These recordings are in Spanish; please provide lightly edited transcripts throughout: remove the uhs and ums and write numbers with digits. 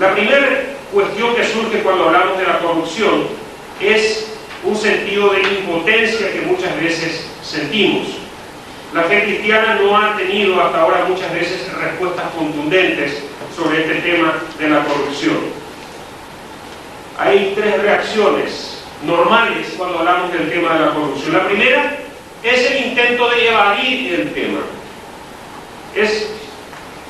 La primera cuestión que surge cuando hablamos de la corrupción es un sentido de impotencia que muchas veces sentimos. La fe cristiana no ha tenido hasta ahora muchas veces respuestas contundentes sobre este tema de la corrupción. Hay tres reacciones normales cuando hablamos del tema de la corrupción. La primera es el intento de evadir el tema. Es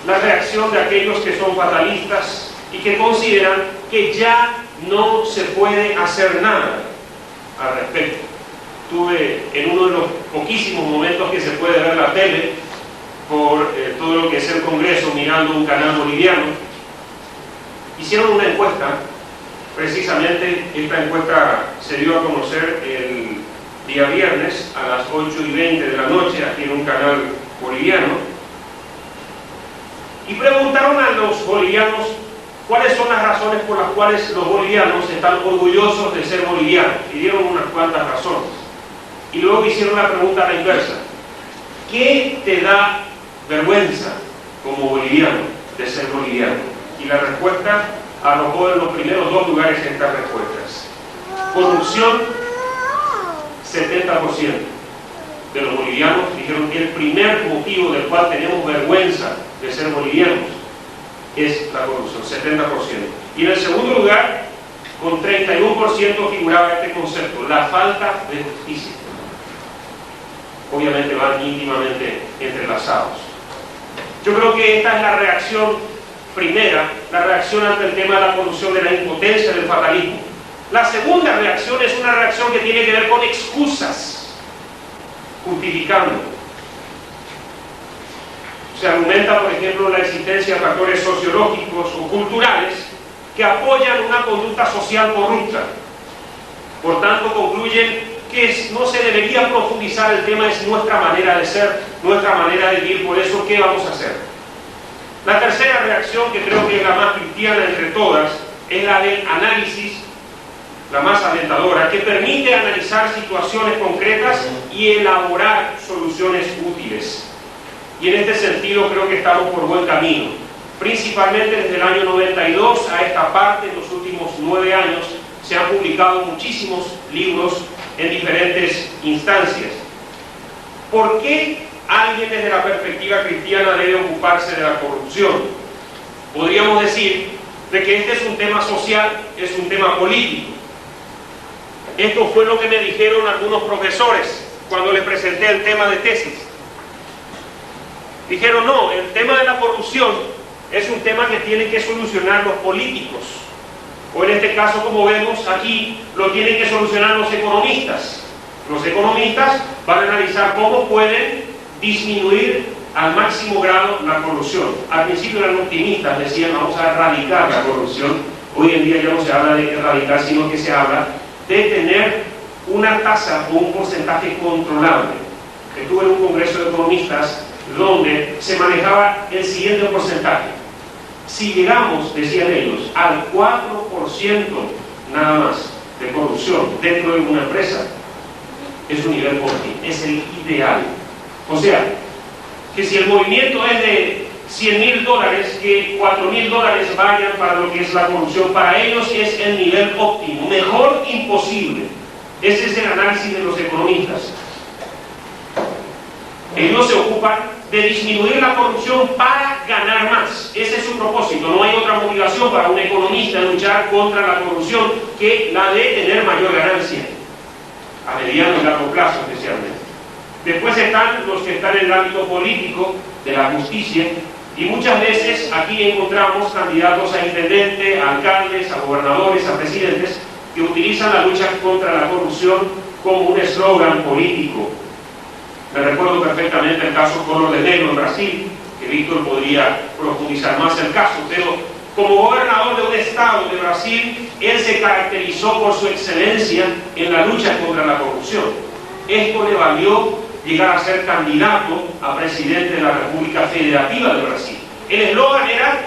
la reacción de aquellos que son fatalistas y que consideran que ya no se puede hacer nada al respecto. Estuve en uno de los poquísimos momentos que se puede ver la tele por todo lo que es el Congreso, mirando un canal boliviano. Hicieron una encuesta, precisamente esta encuesta se dio a conocer el día viernes a las 8:20 de la noche aquí en un canal boliviano, y preguntaron a los bolivianos cuáles son las razones por las cuales los bolivianos están orgullosos de ser bolivianos, y dieron unas cuantas razones. Y luego hicieron la pregunta a la inversa: ¿qué te da vergüenza como boliviano de ser boliviano? Y la respuesta arrojó en los primeros dos lugares estas respuestas. Corrupción, 70% de los bolivianos dijeron que el primer motivo del cual tenemos vergüenza de ser bolivianos es la corrupción, 70%. Y en el segundo lugar, con 31% figuraba este concepto: la falta de justicia. Obviamente van íntimamente entrelazados. Yo creo que esta es la reacción primera, la reacción ante el tema de la corrupción, de la impotencia, del fatalismo. La segunda reacción es una reacción que tiene que ver con excusas, justificando. Se argumenta, por ejemplo, la existencia de factores sociológicos o culturales que apoyan una conducta social corrupta. Por tanto, concluyen que no se debería profundizar el tema, es nuestra manera de ser, nuestra manera de vivir, por eso, ¿qué vamos a hacer? La tercera reacción, que creo que es la más cristiana entre todas, es la del análisis, la más alentadora, que permite analizar situaciones concretas y elaborar soluciones útiles. Y en este sentido creo que estamos por buen camino. Principalmente desde el año 92 a esta parte, en los últimos 9 años, se han publicado muchísimos libros en diferentes instancias. ¿Por qué alguien desde la perspectiva cristiana debe ocuparse de la corrupción? Podríamos decir de que este es un tema social, es un tema político. Esto fue lo que me dijeron algunos profesores cuando les presenté el tema de tesis. Dijeron: no, el tema de la corrupción es un tema que tienen que solucionar los políticos, o en este caso, como vemos aquí, lo tienen que solucionar los economistas. Los economistas van a analizar cómo pueden disminuir al máximo grado la corrupción. Al principio eran optimistas, decían: vamos a erradicar la corrupción. Hoy en día ya no se habla de erradicar, sino que se habla de tener una tasa o un porcentaje controlable. Estuve en un congreso de economistas donde se manejaba el siguiente porcentaje: si llegamos, decían ellos, al 4% nada más de corrupción dentro de una empresa, es un nivel óptimo, es el ideal. O sea, que si el movimiento es de $100.000, que $4.000 vayan para lo que es la corrupción, para ellos es el nivel óptimo, mejor imposible. Ese es el análisis de los economistas. Ellos se ocupan de disminuir la corrupción para ganar más. Ese es su propósito. No hay otra motivación para un economista luchar contra la corrupción que la de tener mayor ganancia, a mediano y largo plazo especialmente. Después están los que están en el ámbito político, de la justicia, y muchas veces aquí encontramos candidatos a intendente, a alcaldes, a gobernadores, a presidentes, que utilizan la lucha contra la corrupción como un eslogan político. Me recuerdo perfectamente el caso Collor de Mello en Brasil, que Víctor podría profundizar más el caso, pero como gobernador de un estado de Brasil, él se caracterizó por su excelencia en la lucha contra la corrupción. Esto le valió llegar a ser candidato a presidente de la República Federativa de Brasil. El eslogan era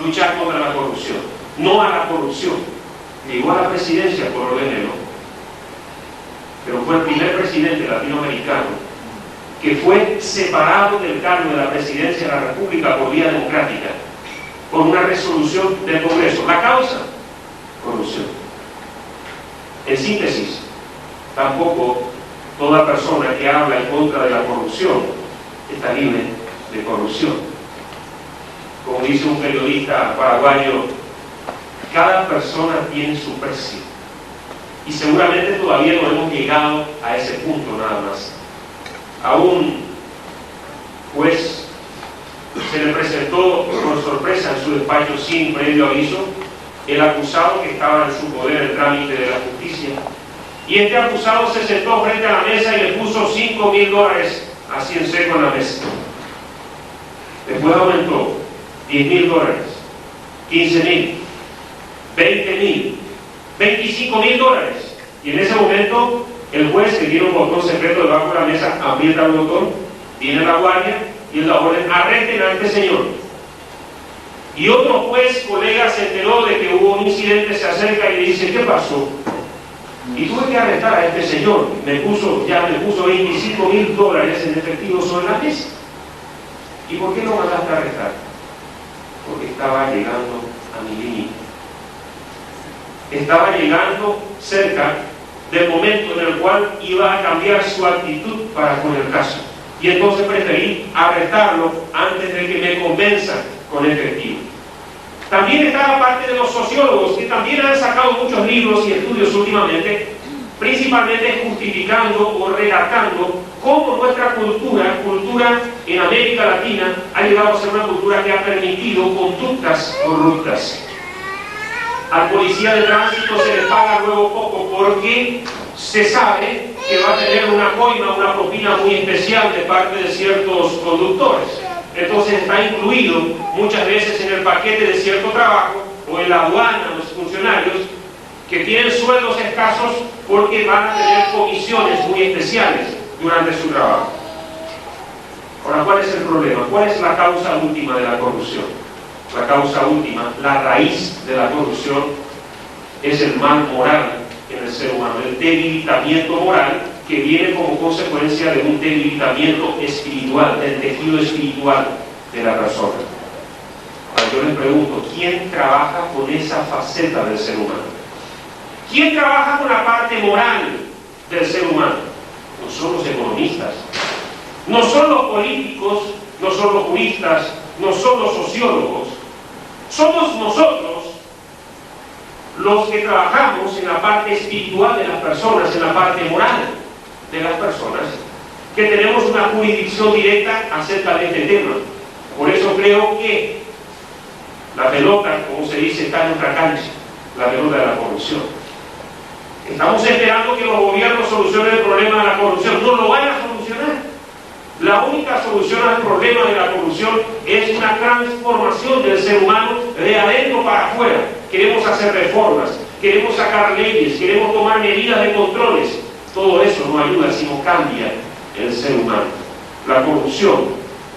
luchar contra la corrupción, no a la corrupción. Llegó a la presidencia Collor de Mello, pero fue el primer presidente latinoamericano que fue separado del cargo de la presidencia de la República por vía democrática. por una resolución del Congreso. La causa, corrupción. En síntesis, tampoco toda persona que habla en contra de la corrupción está libre de corrupción. Como dice un periodista paraguayo, cada persona tiene su precio. Y seguramente todavía no hemos llegado a ese punto nada más. A un juez se le presentó por sorpresa en su despacho sin previo aviso el acusado que estaba en su poder el trámite de la justicia. Y este acusado se sentó frente a la mesa y le puso $5.000 así en seco en la mesa. Después aumentó $10.000, $15.000, $20.000, $25.000. Y en ese momento el juez, que tiene un botón secreto debajo de la mesa, aprieta el botón, viene la guardia y la orden: arresten a este señor. Y otro juez, colega, se enteró de que hubo un incidente, se acerca y le dice: ¿qué pasó? Y tuve que arrestar a este señor. Me puso $25.000 en efectivo sobre la mesa. ¿Y por qué lo mandaste a arrestar? Porque estaba llegando a mi límite. Estaba llegando cerca del momento en el cual iba a cambiar su actitud para con el caso. Y entonces preferí arrestarlo antes de que me convenzan con efectivo. También está la parte de los sociólogos, que también han sacado muchos libros y estudios últimamente, principalmente justificando o relatando cómo nuestra cultura en América Latina, ha llegado a ser una cultura que ha permitido conductas corruptas. Al policía de tránsito se le paga luego poco porque se sabe que va a tener una coima, una propina muy especial de parte de ciertos conductores. Entonces está incluido muchas veces en el paquete de cierto trabajo, o en la aduana, los funcionarios que tienen sueldos escasos porque van a tener comisiones muy especiales durante su trabajo. Ahora, ¿cuál es el problema? ¿Cuál es la causa última de la corrupción? La causa última, la raíz de la corrupción, es el mal moral en el ser humano, el debilitamiento moral que viene como consecuencia de un debilitamiento espiritual, del tejido espiritual de la persona. Ahora yo les pregunto, ¿quién trabaja con esa faceta del ser humano? ¿Quién trabaja con la parte moral del ser humano? No son los economistas, no son los políticos, no son los juristas, no son los sociólogos. Somos nosotros los que trabajamos en la parte espiritual de las personas, en la parte moral de las personas, que tenemos una jurisdicción directa acerca de este tema. Por eso creo que la pelota, como se dice, está en nuestra cancha, la pelota de la corrupción. Estamos esperando que los gobiernos solucionen el problema de la corrupción. No lo van a solucionar. La única solución al problema de la corrupción es una transformación del ser humano de adentro para afuera. Queremos hacer reformas, queremos sacar leyes, queremos tomar medidas de controles. Todo eso no ayuda si no cambia el ser humano. La corrupción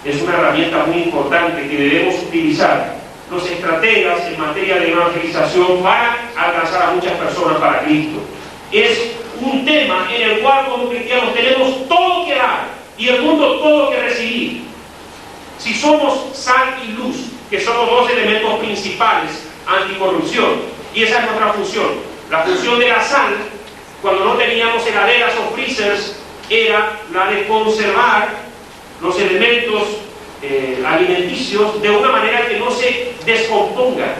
es una herramienta muy importante que debemos utilizar los estrategas en materia de evangelización para alcanzar a muchas personas para Cristo. Es un tema en el cual como cristianos tenemos todo que dar y el mundo todo que recibir. Si somos sal y luz, que somos dos elementos principales anticorrupción, y esa es nuestra función. La función de la sal, cuando no teníamos heladeras o freezers, era la de conservar los elementos alimenticios de una manera que no se descompongan.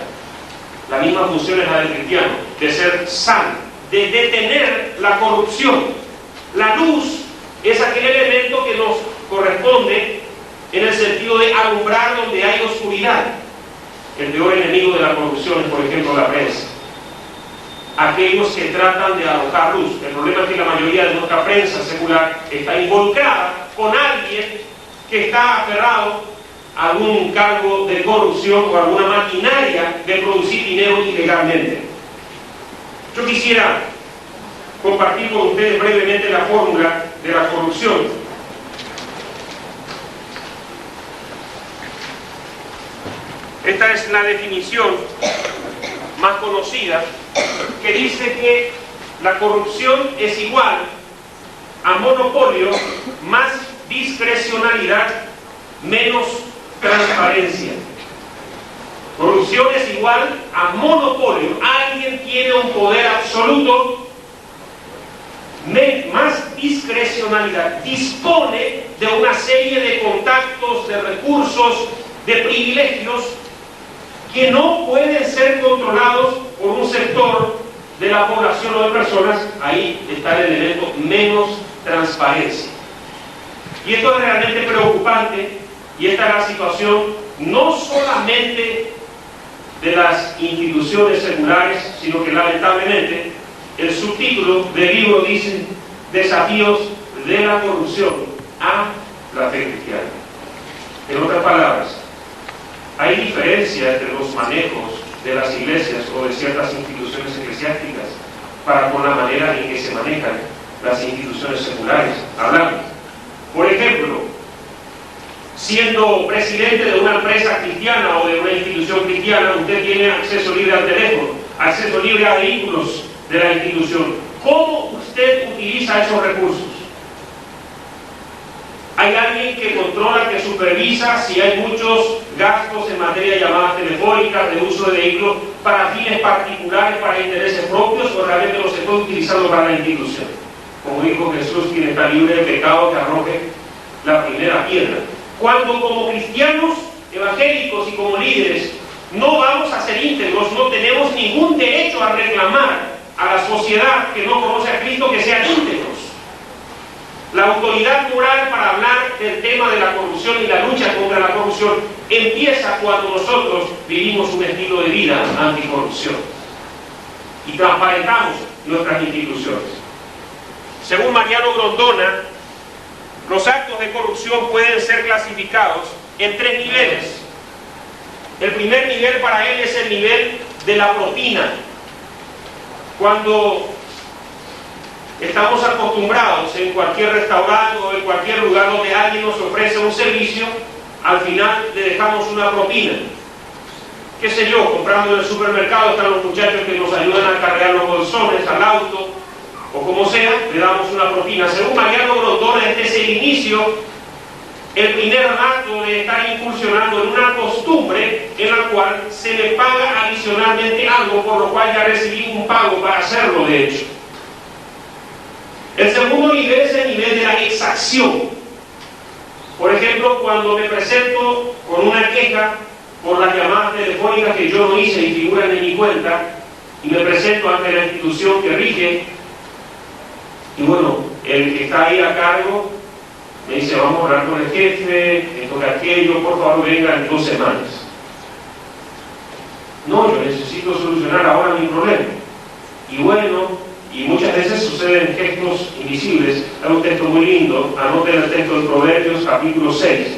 La misma función es la del cristiano, de ser sal, de detener la corrupción. La luz es aquel elemento que nos corresponde en el sentido de alumbrar donde hay oscuridad. El peor enemigo de la corrupción es, por ejemplo, la prensa. Aquellos que tratan de arrojar luz. El problema es que la mayoría de nuestra prensa secular está involucrada con alguien que está aferrado a algún cargo de corrupción o alguna maquinaria de producir dinero ilegalmente. Yo quisiera compartir con ustedes brevemente la fórmula de la corrupción. Esta es la definición más conocida, que dice que la corrupción es igual a monopolio más discrecionalidad menos transparencia. Corrupción es igual a monopolio. Alguien tiene un poder absoluto, más discrecionalidad, dispone de una serie de contactos, de recursos, de privilegios que no pueden ser controlados por un sector de la población o de personas. Ahí está el elemento menos transparencia. Y esto es realmente preocupante, y esta es la situación no solamente de las instituciones seculares, sino que lamentablemente el subtítulo del libro dice: desafíos de la corrupción a la fe cristiana. En otras palabras, hay diferencia entre los manejos de las iglesias o de ciertas instituciones eclesiásticas para con la manera en que se manejan las instituciones seculares. Hablando, por ejemplo, siendo presidente de una empresa cristiana o de una institución cristiana, usted tiene acceso libre al teléfono, acceso libre a vehículos de la institución. ¿Cómo usted utiliza esos recursos? Hay alguien que controla, que supervisa si hay muchos gastos en materia de llamadas telefónicas, de uso de vehículos para fines particulares, para intereses propios, o realmente los estoy utilizando para la institución. Como dijo Jesús, quien está libre de pecado, que arroje la primera piedra. Cuando como cristianos evangélicos y como líderes no vamos a ser íntegros, no tenemos ningún derecho a reclamar a la sociedad que no conoce a Cristo que sean íntegros. La autoridad moral para hablar del tema de la corrupción y la lucha contra la corrupción empieza cuando nosotros vivimos un estilo de vida anticorrupción y transparentamos nuestras instituciones. Según Mariano Grondona, los actos de corrupción pueden ser clasificados en 3 niveles. El primer nivel para él es el nivel de la propina. Cuando estamos acostumbrados en cualquier restaurante o en cualquier lugar donde alguien nos ofrece un servicio, al final le dejamos una propina. Qué sé yo, comprando en el supermercado están los muchachos que nos ayudan a cargar los bolsones al auto, o como sea, le damos una propina. Según Mariano Grondona, este es el inicio, el primer acto de estar incursionando en una costumbre en la cual se le paga adicionalmente algo, por lo cual ya recibí un pago para hacerlo, de hecho. El segundo nivel es el nivel de la exacción. Por ejemplo, cuando me presento con una queja por las llamadas telefónicas que yo no hice y figuran en mi cuenta, y me presento ante la institución que rige, y bueno, el que está ahí a cargo me dice: vamos a hablar con el jefe, esto que aquello, por favor venga en 2 semanas. No, yo necesito solucionar ahora mi problema. Y bueno, y muchas veces suceden gestos invisibles. Hay un texto muy lindo, anoten el texto de Proverbios capítulo 6,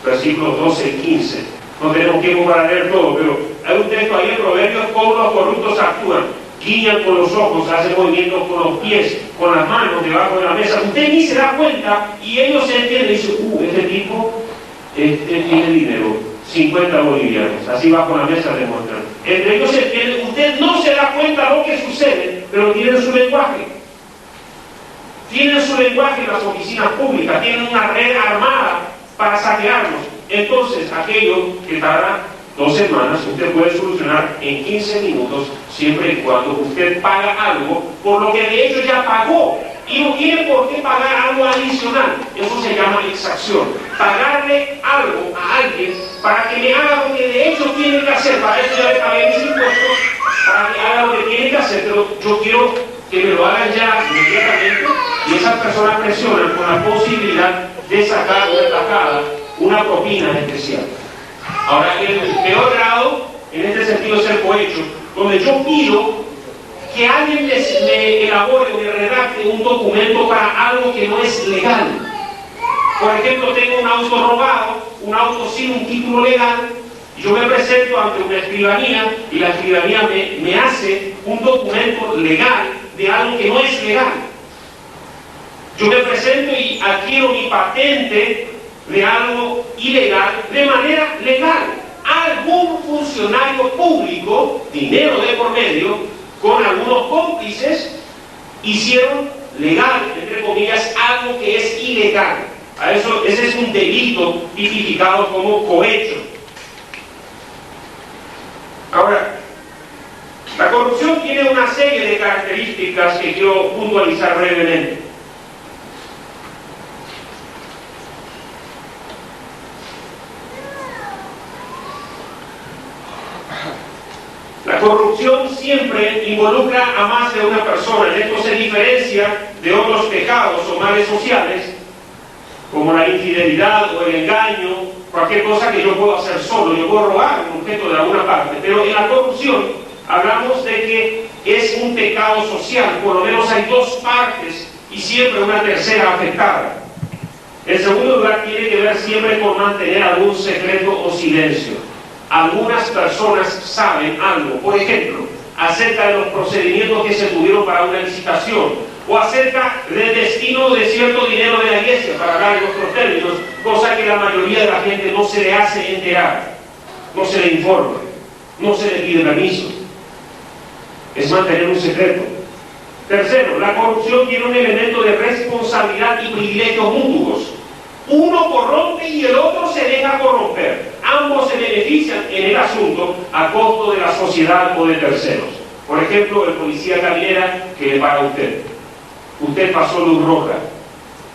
versículos 12 y 15. No tenemos tiempo para leer todo, pero hay un texto ahí en Proverbios: cómo los corruptos actúan. Guiñan con los ojos, hacen movimientos con los pies, con las manos debajo de la mesa. Usted ni se da cuenta y ellos se entienden y dicen: este tipo tiene dinero, 50 bolivianos, así bajo la mesa demuestran. Entre ellos se entienden, usted no se da cuenta de lo que sucede, pero tienen su lenguaje. Tienen su lenguaje en las oficinas públicas, tienen una red armada para saquearnos. Entonces, aquello que tarda 2 semanas, usted puede solucionar en 15 minutos, siempre y cuando usted paga algo por lo que de hecho ya pagó y no tiene por qué pagar algo adicional. Eso se llama exacción. Pagarle algo a alguien para que me haga lo que de hecho tiene que hacer. Para eso ya le pagué mis impuestos, para que haga lo que tiene que hacer, pero yo quiero que me lo hagan ya inmediatamente, y esas personas presionan con la posibilidad de sacar una tajada, una propina especial. Ahora, el peor grado en este sentido es el cohecho, donde yo pido que alguien me elabore o me redacte un documento para algo que no es legal. Por ejemplo, tengo un auto robado, un auto sin un título legal, y yo me presento ante una escribanía y la escribanía me hace un documento legal de algo que no es legal. Yo me presento y adquiero mi patente de algo ilegal de manera legal. Algún funcionario público, dinero de por medio, con algunos cómplices, hicieron legal, entre comillas, algo que es ilegal. A eso, ese es un delito tipificado como cohecho. corrupción tiene una serie de características que quiero puntualizar brevemente. La corrupción siempre involucra a más de una persona. En esto se diferencia de otros pecados o males sociales, como la infidelidad o el engaño, cualquier cosa que yo puedo hacer solo. Yo puedo robar un objeto de alguna parte, pero en la corrupción hablamos de que es un pecado social. Por lo menos hay dos partes y siempre una tercera afectada. En segundo lugar, tiene que ver siempre con mantener algún secreto o silencio. Algunas personas saben algo, por ejemplo, acerca de los procedimientos que se tuvieron para una licitación, o acerca del destino de cierto dinero de la iglesia, para hablar en otros términos, cosa que la mayoría de la gente no se le hace enterar, no se le informa, no se le pide permiso. Es mantener un secreto. Tercero, la corrupción tiene un elemento de responsabilidad y privilegios mutuos. Uno corrompe y el otro se deja corromper. Ambos se benefician en el asunto a costo de la sociedad o de terceros. Por ejemplo, el policía caminera que le paga a usted. Usted pasó luz roja.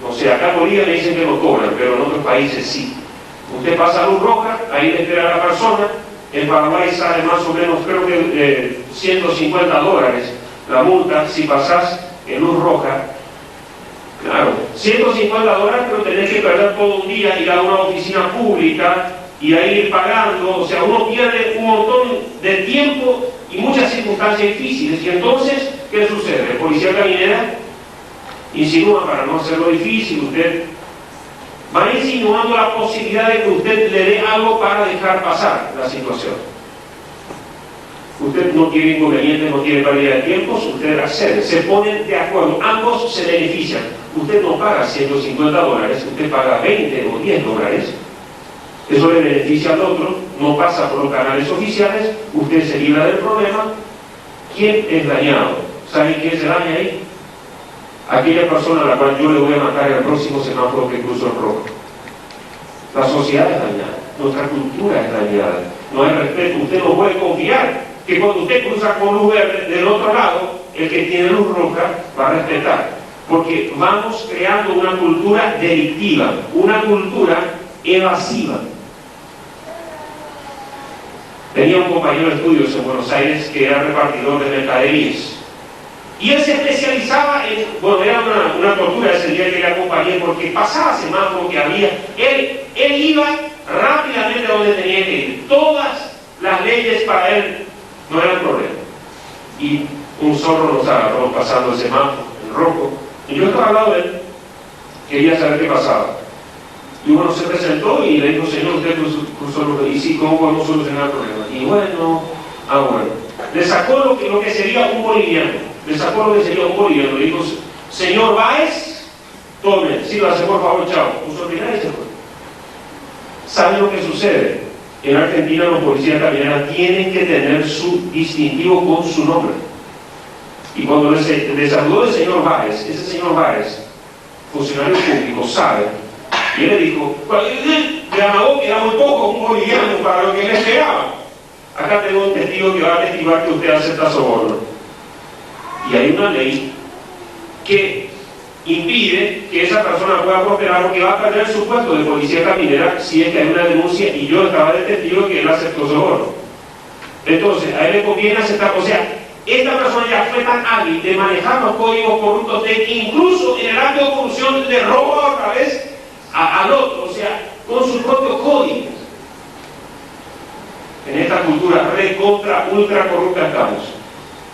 No sé, acá en Bolivia me dicen que no cobran, pero en otros países sí. Usted pasa luz roja, ahí le espera a la persona. En Paraguay sale más o menos, creo que $150 la multa si pasás en luz roja. Claro, $150, pero tenés que perder todo un día, ir a una oficina pública y a ir pagando. O sea, uno pierde un montón de tiempo y muchas circunstancias difíciles. Y entonces, ¿qué sucede? El policía caminera insinúa, para no hacerlo difícil, usted va insinuando la posibilidad de que usted le dé algo para dejar pasar la situación. Usted no tiene inconvenientes, no tiene pérdida de tiempos, usted accede, se ponen de acuerdo, ambos se benefician. Usted no paga $150, usted paga 20 o $10. Eso le beneficia al otro, no pasa por los canales oficiales, usted se libra del problema. ¿Quién es dañado? ¿Saben quién se daña ahí? Aquella persona a la cual yo le voy a matar en el próximo semáforo que cruzo el rojo. La sociedad es dañada, nuestra cultura es dañada, no hay respeto. Usted no puede confiar que cuando usted cruza con luz verde del otro lado, el que tiene luz roja va a respetar, porque vamos creando una cultura delictiva, una cultura evasiva. Tenía un compañero de estudios en Buenos Aires que era repartidor de mercaderías, y él se especializaba en, bueno, era una tortura ese día que le acompañé, porque pasaba semáforo que había, él iba rápidamente a donde tenía que ir. Todas las leyes para él no eran problema. Y un zorro nos agarró pasando el semáforo en rojo, y yo estaba al lado de él, quería saber qué pasaba. Y uno se presentó y le dijo: señor, usted cruzó el... y sí, ¿cómo podemos solucionar el problema? Y bueno, le sacó lo que sería un boliviano. Le dijo: señor Báez, tome, sírvase por favor, chao. Puso el dinero y se fue. ¿Saben lo que sucede? En Argentina los policías camineras tienen que tener su distintivo con su nombre. Y cuando le saludó el señor Báez, ese señor Báez, funcionario público, sabe, y él le dijo, le amagó que era muy poco, un boliviano para lo que él esperaba. Acá tengo un testigo que va a testiguar que usted acepta soborno. Y hay una ley que impide que esa persona pueda prosperar, porque va a perder su puesto de policía caminera si es que hay una denuncia, y yo estaba de testigo que él aceptó soborno. Entonces, a él le conviene aceptar. O sea, esta persona ya fue tan hábil de manejar los códigos corruptos de que incluso en el acto de corrupción le roba otra vez al otro, o sea, con sus propios códigos. En esta cultura recontra, ultra corrupta estamos.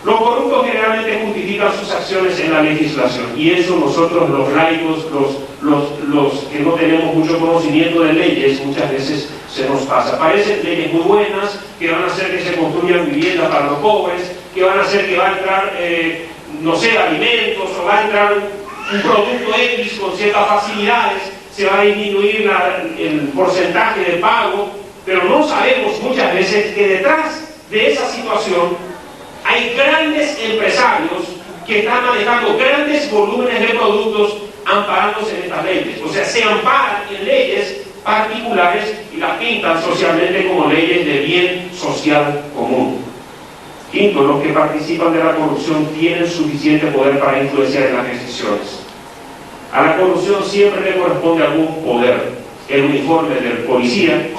Los corruptos generalmente justifican sus acciones en la legislación, y eso nosotros los laicos, los que no tenemos mucho conocimiento de leyes, muchas veces se nos pasa. Parecen leyes muy buenas, que van a hacer que se construyan viviendas para los pobres, que van a hacer que va a entrar, no sé, alimentos, o va a entrar un producto X con ciertas facilidades, se va a disminuir el porcentaje de pago, pero no sabemos muchas veces que detrás de esa situación hay grandes empresarios que están manejando grandes volúmenes de productos amparándose en estas leyes. O sea, se amparan en leyes particulares y las pintan socialmente como leyes de bien social común. Quinto, los que participan de la corrupción tienen suficiente poder para influenciar en las decisiones. A la corrupción siempre le corresponde algún poder, el uniforme del policía,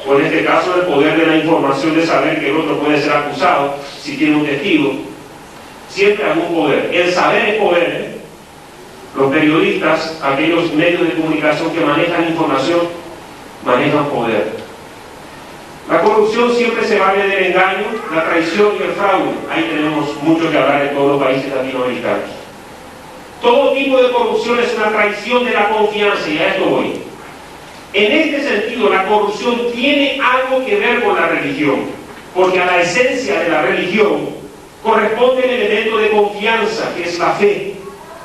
o en este caso el poder de la información de saber que el otro puede ser acusado si tiene un testigo. Siempre algún poder. El saber es poder, ¿eh? Los periodistas, aquellos medios de comunicación que manejan información, manejan poder. La corrupción siempre se vale del engaño, la traición y el fraude. Ahí tenemos mucho que hablar en todos los países latinoamericanos. Todo tipo de corrupción es una traición de la confianza, y a esto voy. En este sentido, la corrupción tiene algo que ver con la religión, porque a la esencia de la religión corresponde el elemento de confianza, que es la fe.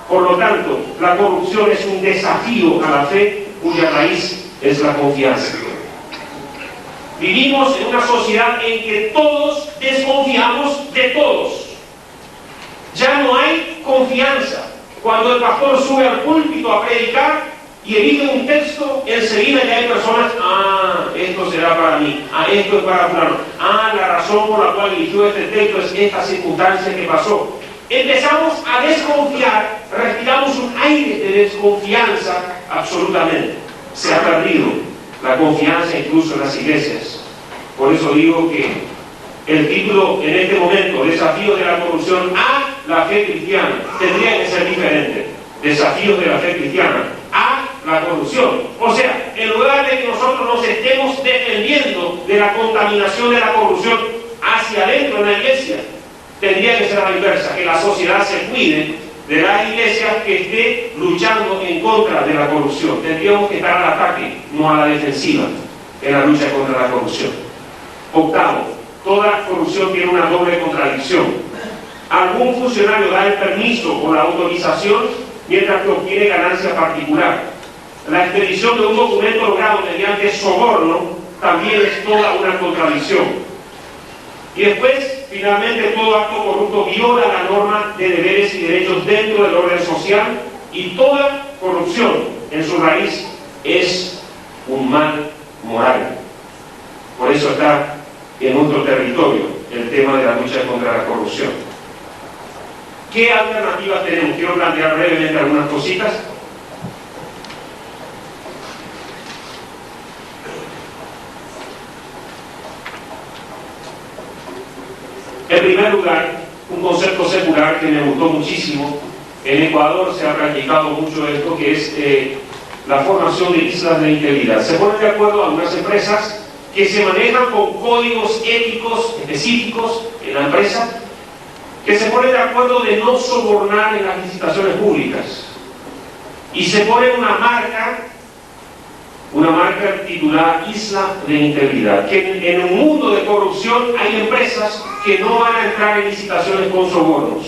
Por lo tanto, la corrupción es un desafío a la fe, cuya raíz es la confianza. Vivimos en una sociedad en que todos desconfiamos de todos. Ya no hay confianza. Cuando el pastor sube al púlpito a predicar y elige un texto, enseguida ya hay personas, esto será para mí, esto es para fulano, la razón por la cual eligió este texto es esta circunstancia que pasó. Empezamos a desconfiar, respiramos un aire de desconfianza absolutamente. Se ha perdido la confianza incluso en las iglesias. Por eso digo que el título en este momento, Desafíos de la corrupción a la fe cristiana, tendría que ser diferente. Desafíos de la fe cristiana a la corrupción. O sea, en lugar de que nosotros nos estemos defendiendo de la contaminación de la corrupción hacia adentro de la iglesia, tendría que ser a la inversa, que la sociedad se cuide de las iglesias que esté luchando en contra de la corrupción. Tendríamos que estar al ataque, no a la defensiva, en la lucha contra la corrupción. Octavo, toda corrupción tiene una doble contradicción. Algún funcionario da el permiso o la autorización mientras que obtiene ganancia particular. La expedición de un documento logrado mediante soborno también es toda una contradicción. Y después, finalmente, todo acto corrupto viola la norma de deberes y derechos dentro del orden social, y toda corrupción en su raíz es un mal moral. Por eso está en nuestro territorio el tema de la lucha contra la corrupción. ¿Qué alternativas tenemos? Quiero plantear brevemente algunas cositas. En primer lugar, un concepto secular que me gustó muchísimo. En Ecuador se ha practicado mucho esto, que es la formación de islas de integridad. Se ponen de acuerdo algunas empresas que se manejan con códigos éticos específicos en la empresa, que se ponen de acuerdo de no sobornar en las licitaciones públicas, y se pone una marca titulada Isla de Integridad, que en un mundo de corrupción hay empresas que no van a entrar en licitaciones con sobornos,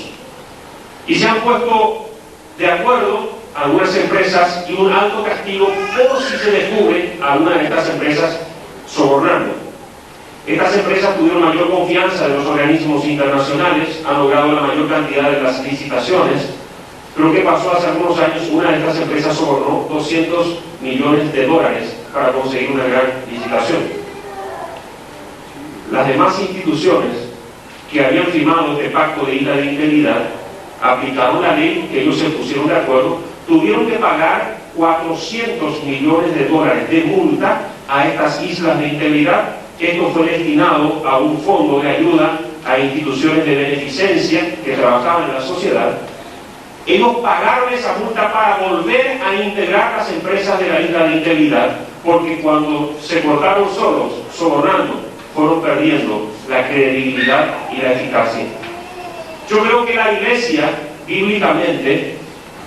y se han puesto de acuerdo algunas empresas y un alto castigo por si se descubre a alguna de estas empresas sobornando. Estas empresas tuvieron mayor confianza de los organismos internacionales, han logrado la mayor cantidad de las licitaciones. Pero ¿qué pasó hace algunos años? Una de estas empresas sobornó $200 millones para conseguir una gran licitación. Las demás instituciones que habían firmado este pacto de isla de integridad aplicaron la ley, que ellos se pusieron de acuerdo, tuvieron que pagar $400 millones de multa a estas islas de integridad. Esto fue destinado a un fondo de ayuda a instituciones de beneficencia que trabajaban en la sociedad. Ellos pagaron esa multa para volver a integrar las empresas de la isla de integridad, porque cuando se cortaron solos, sobornando, fueron perdiendo la credibilidad y la eficacia. Yo creo que la iglesia, bíblicamente,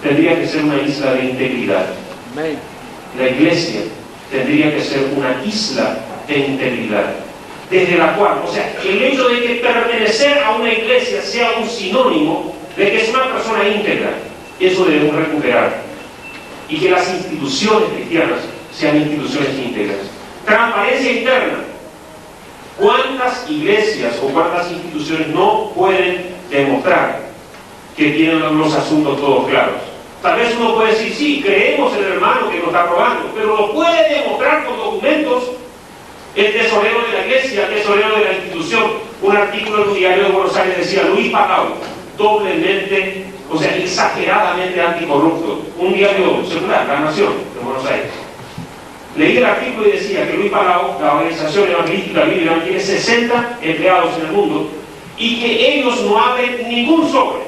tendría que ser una isla de integridad. La iglesia tendría que ser una isla de integridad, desde la cual, o sea, el hecho de que pertenecer a una iglesia sea un sinónimo de que es una persona íntegra, eso debemos recuperar, y que las instituciones cristianas sean instituciones íntegras. Transparencia interna. ¿Cuántas iglesias o cuántas instituciones no pueden demostrar que tienen los asuntos todos claros? Tal vez uno puede decir, sí, creemos en el hermano que nos está robando, pero lo puede demostrar con documentos el tesorero de la iglesia, el tesorero de la institución. un artículo en un diario de Buenos Aires decía Luis Palau, doblemente, o sea, exageradamente anticorrupto. Un diario secular, La Nación, de Buenos Aires. Leí el artículo y decía que Luis Palau, la organización evangelística Billy, tiene 60 empleados en el mundo y que ellos no abren ningún sobre.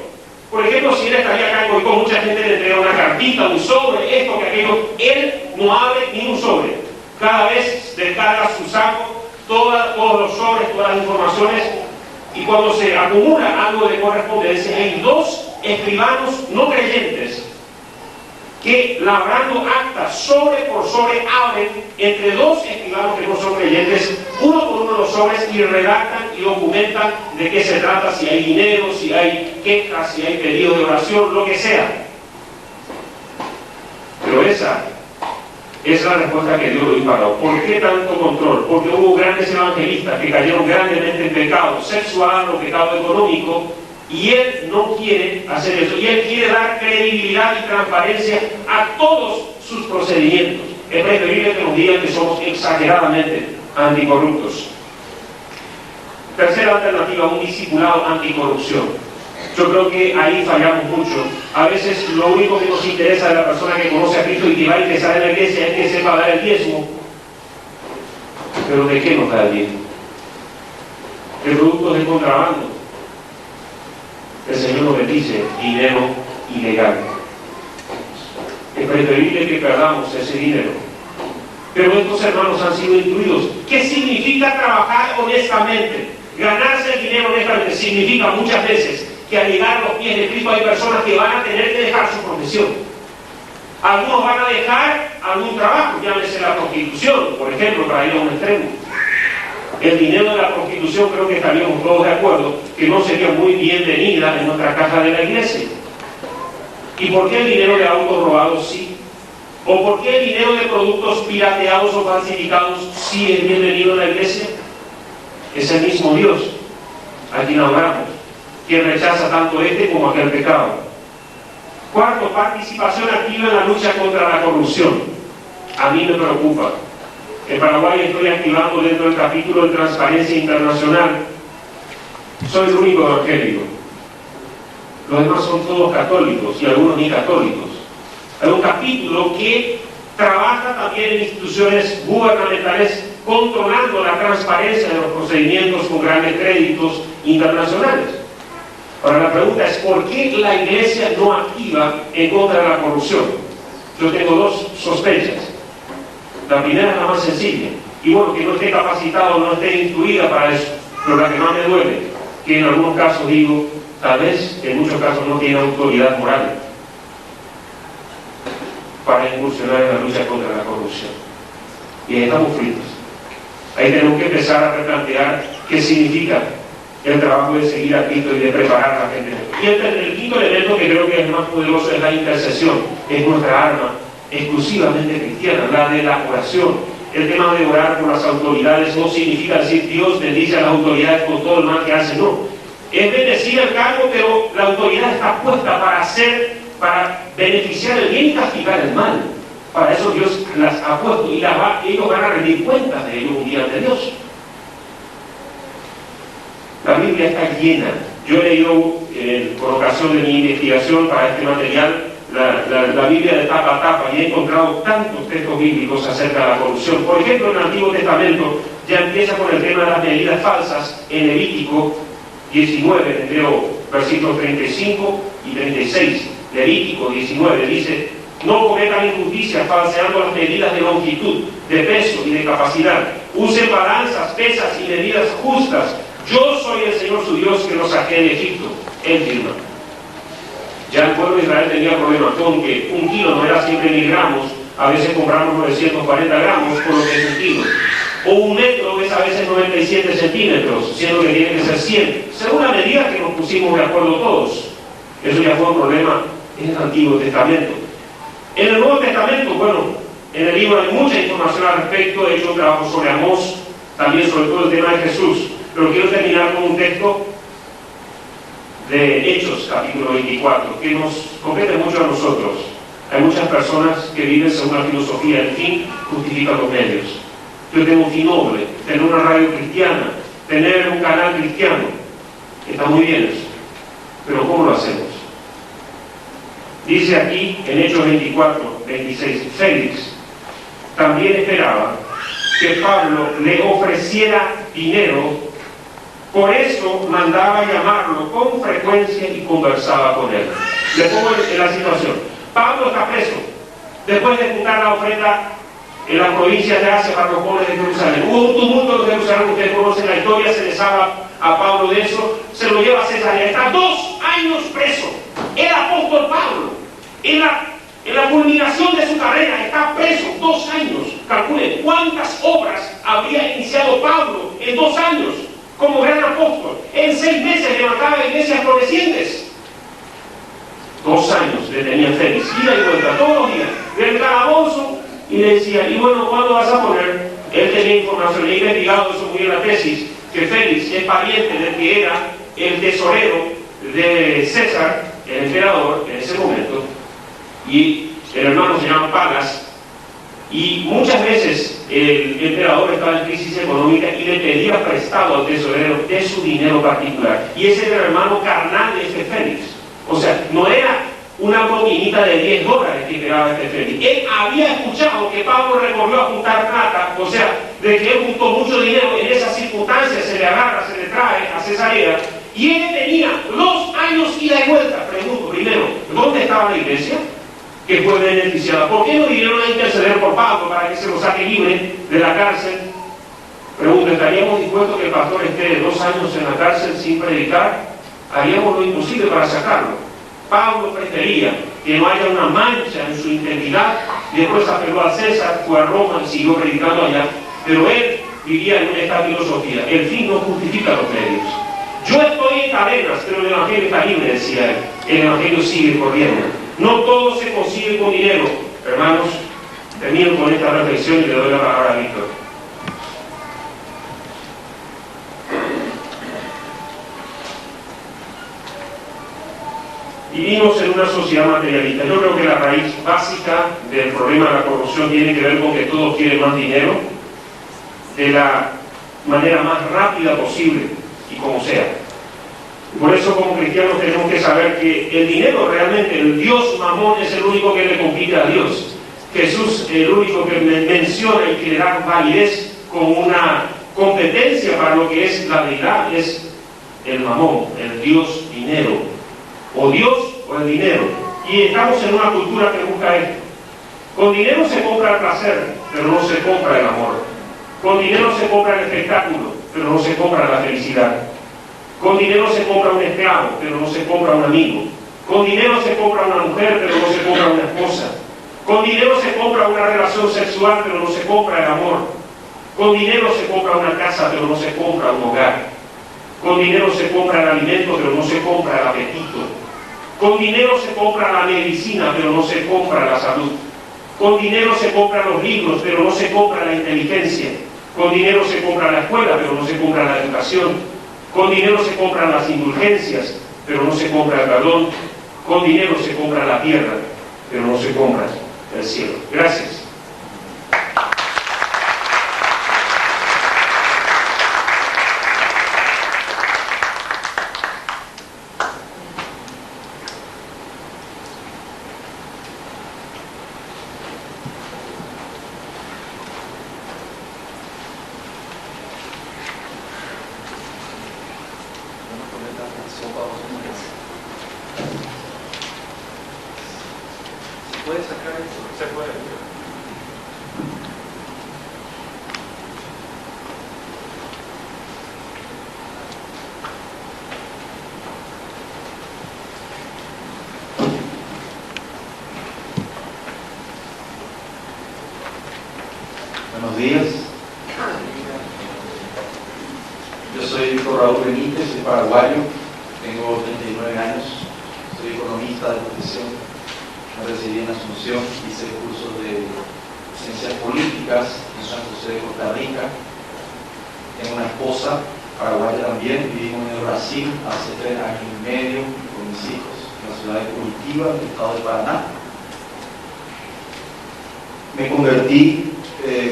Por ejemplo, si él estaría acá en Coicó, mucha gente le entrega una cartita, un sobre, esto, que aquello. Él no abre ni un sobre. Cada vez descarga su saco, todos los sobres, todas las informaciones, y cuando se acumula algo de correspondencia, hay dos escribanos no creyentes que, labrando actas sobre por sobre, abren entre dos escribanos que no son creyentes, uno por uno los sobres, y redactan y documentan de qué se trata, si hay dinero, si hay quejas, si hay pedidos de oración, lo que sea. Pero esa es la respuesta que dio Luis Palau. ¿Por qué tanto control? Porque hubo grandes evangelistas que cayeron grandemente en pecado sexual o pecado económico, y él no quiere hacer eso, y él quiere dar credibilidad y transparencia a todos sus procedimientos. Es preferible que nos digan que somos exageradamente anticorruptos. Tercera alternativa, un discipulado anticorrupción. Yo creo que ahí fallamos mucho. A veces lo único que nos interesa de la persona que conoce a Cristo y que va a ingresar en la iglesia es que sepa dar el diezmo. Pero ¿de qué nos da el diezmo? ¿De productos de contrabando? El Señor nos bendice dinero ilegal. Es preferible que perdamos ese dinero. Pero estos hermanos han sido instruidos. ¿Qué significa trabajar honestamente? Ganarse el dinero honestamente significa muchas veces que al llegar a los pies de Cristo hay personas que van a tener que dejar su profesión. Algunos van a dejar algún trabajo, llámese la prostitución, por ejemplo, para ir a un extremo. El dinero de la prostitución, creo que estaríamos todos de acuerdo, que no sería muy bienvenida en nuestra caja de la iglesia. ¿Y por qué el dinero de autos robados sí? ¿O por qué el dinero de productos pirateados o falsificados sí es bienvenido en la iglesia? Es el mismo Dios a quien adoramos, quien rechaza tanto este como aquel pecado. Cuarto, participación activa en la lucha contra la corrupción. A mí me preocupa. En Paraguay estoy activando dentro del capítulo de Transparencia Internacional. Soy el único evangélico. Los demás son todos católicos y algunos ni católicos. Hay un capítulo que trabaja también en instituciones gubernamentales controlando la transparencia de los procedimientos con grandes créditos internacionales. Ahora la pregunta es, ¿por qué la iglesia no activa en contra de la corrupción? Yo tengo dos sospechas. La primera es la más sencilla, y bueno, que no esté capacitado, no esté instruida para eso, pero la que más me duele, que en algunos casos digo, tal vez en muchos casos no tiene autoridad moral para incursionar en la lucha contra la corrupción. Y ahí estamos fritos. Ahí tenemos que empezar a replantear qué significa el trabajo de seguir a Cristo y de preparar a la gente. Y el quinto elemento, que creo que es el más poderoso, es la intercesión. Es nuestra arma exclusivamente cristiana, la de la oración. El tema de orar por las autoridades no significa decir Dios bendice a las autoridades con todo el mal que hacen, no. Es bendecir el cargo, pero la autoridad está puesta para beneficiar el bien y castigar el mal. Para eso Dios las ha puesto y ellos van a rendir cuentas de ellos un día ante Dios. La Biblia está llena. Yo he leído, por ocasión de mi investigación para este material, la Biblia de tapa a tapa, y he encontrado tantos textos bíblicos acerca de la corrupción. Por ejemplo, en el Antiguo Testamento ya empieza con el tema de las medidas falsas en Levítico 19, leo versículos 35 y 36. Levítico 19 dice: no cometan injusticia falseando las medidas de longitud, de peso y de capacidad. Usen balanzas, pesas y medidas justas. Yo soy el Señor su Dios que los saqué de Egipto. Él firma. Ya el pueblo de Israel tenía problemas con que un kilo no era siempre 1000 gramos, a veces compramos 940 gramos por lo que es un kilo. O un metro es a veces 97 centímetros, siendo que tiene que ser 100, según la medida que nos pusimos de acuerdo todos. Eso ya fue un problema en el Antiguo Testamento. En el Nuevo Testamento, bueno, en el libro hay mucha información al respecto. He hecho un trabajo sobre Amós, también sobre todo el tema de Jesús, pero quiero terminar con un texto de Hechos, capítulo 24, que nos compete mucho a nosotros. Hay muchas personas que viven según la filosofía, el fin justifica los medios. Yo tengo un fin noble, tener una radio cristiana, tener un canal cristiano. Está muy bien eso, pero ¿cómo lo hacemos? Dice aquí en Hechos 24, 26, Félix también esperaba que Pablo le ofreciera dinero, por eso mandaba llamarlo con frecuencia y conversaba con él. Le pongo en la situación. Pablo está preso, después de juntar la ofrenda en la provincia de Asia para los pobres de Jerusalén. Hubo un tumulto en Jerusalén, ustedes conocen la historia, se les habla a Pablo de eso, se lo lleva a Cesarea. Está 2 años preso. El apóstol Pablo, en la culminación de su carrera, está preso 2 años. Calculen cuántas obras habría iniciado Pablo en 2 años como gran apóstol. En 6 meses levantaba iglesias florecientes. 2 años le tenía Félix, ida y vuelta todos los días del calabozo, y le decía, y bueno, ¿cuándo vas a poner? Él tenía información, he investigado eso muy bien en la tesis, que Félix es pariente del que era el tesorero de César, el emperador en ese momento, y el hermano se llama Palas, y muchas veces el emperador estaba en crisis económica y le pedía prestado al tesorero de su dinero particular, y ese era el hermano carnal de este Félix. O sea, no era una propinita de $10 que esperaba este Félix. Él había escuchado que Pablo recorrió a juntar plata, o sea, de que él juntó mucho dinero. En esas circunstancias se le agarra, se le trae a Cesarea, y él tenía 2 años ida y vuelta. Pregunto primero, ¿dónde estaba la iglesia que fue beneficiada? ¿Por qué no vinieron a interceder por Pablo para que se lo saque libre de la cárcel? Pregunto, ¿estaríamos dispuestos que el pastor esté 2 años en la cárcel sin predicar? Haríamos lo imposible para sacarlo. Pablo prefería que no haya una mancha en su integridad. Después apeló a César, fue a Roma y siguió predicando allá. Pero él vivía en esta filosofía: el fin no justifica los medios. Yo estoy en cadenas, pero el evangelio está libre, decía él. El evangelio sigue corriendo. No todo se consigue con dinero. Hermanos, termino con esta reflexión y le doy la palabra a Víctor. Vivimos en una sociedad materialista. Yo creo que la raíz básica del problema de la corrupción tiene que ver con que todos quieren más dinero de la manera más rápida posible y como sea. Por eso, como cristianos, tenemos que saber que el dinero realmente, el Dios Mamón, es el único que le compite a Dios. Jesús, el único que menciona y que le da validez como una competencia para lo que es la deidad, es el Mamón, el Dios dinero. O Dios o el dinero. Y estamos en una cultura que busca esto. Con dinero se compra el placer, pero no se compra el amor. Con dinero se compra el espectáculo, pero no se compra la felicidad. Con dinero se compra un esclavo, pero no se compra un amigo. Con dinero se compra una mujer, pero no se compra una esposa. Con dinero se compra una relación sexual, pero no se compra el amor. Con dinero se compra una casa, pero no se compra un hogar. Con dinero se compra el alimento, pero no se compra el apetito. Con dinero se compra la medicina, pero no se compra la salud. Con dinero se compran los libros, pero no se compra la inteligencia. Con dinero se compra la escuela, pero no se compra la educación. Con dinero se compran las indulgencias, pero no se compra el perdón. Con dinero se compra la tierra, pero no se compra el cielo. Gracias. ¿Puedes sacar esto? Se puede. Buenos días. Yo soy Víctor Raúl Benítez, soy paraguayo, tengo 39 años, soy economista de profesión, me recibí en Asunción, hice cursos de ciencias políticas en San José de Costa Rica, tengo una esposa paraguaya también, vivimos en el Brasil hace 3 años y medio con mis hijos, en la ciudad de Curitiba, en el estado de Paraná. Me convertí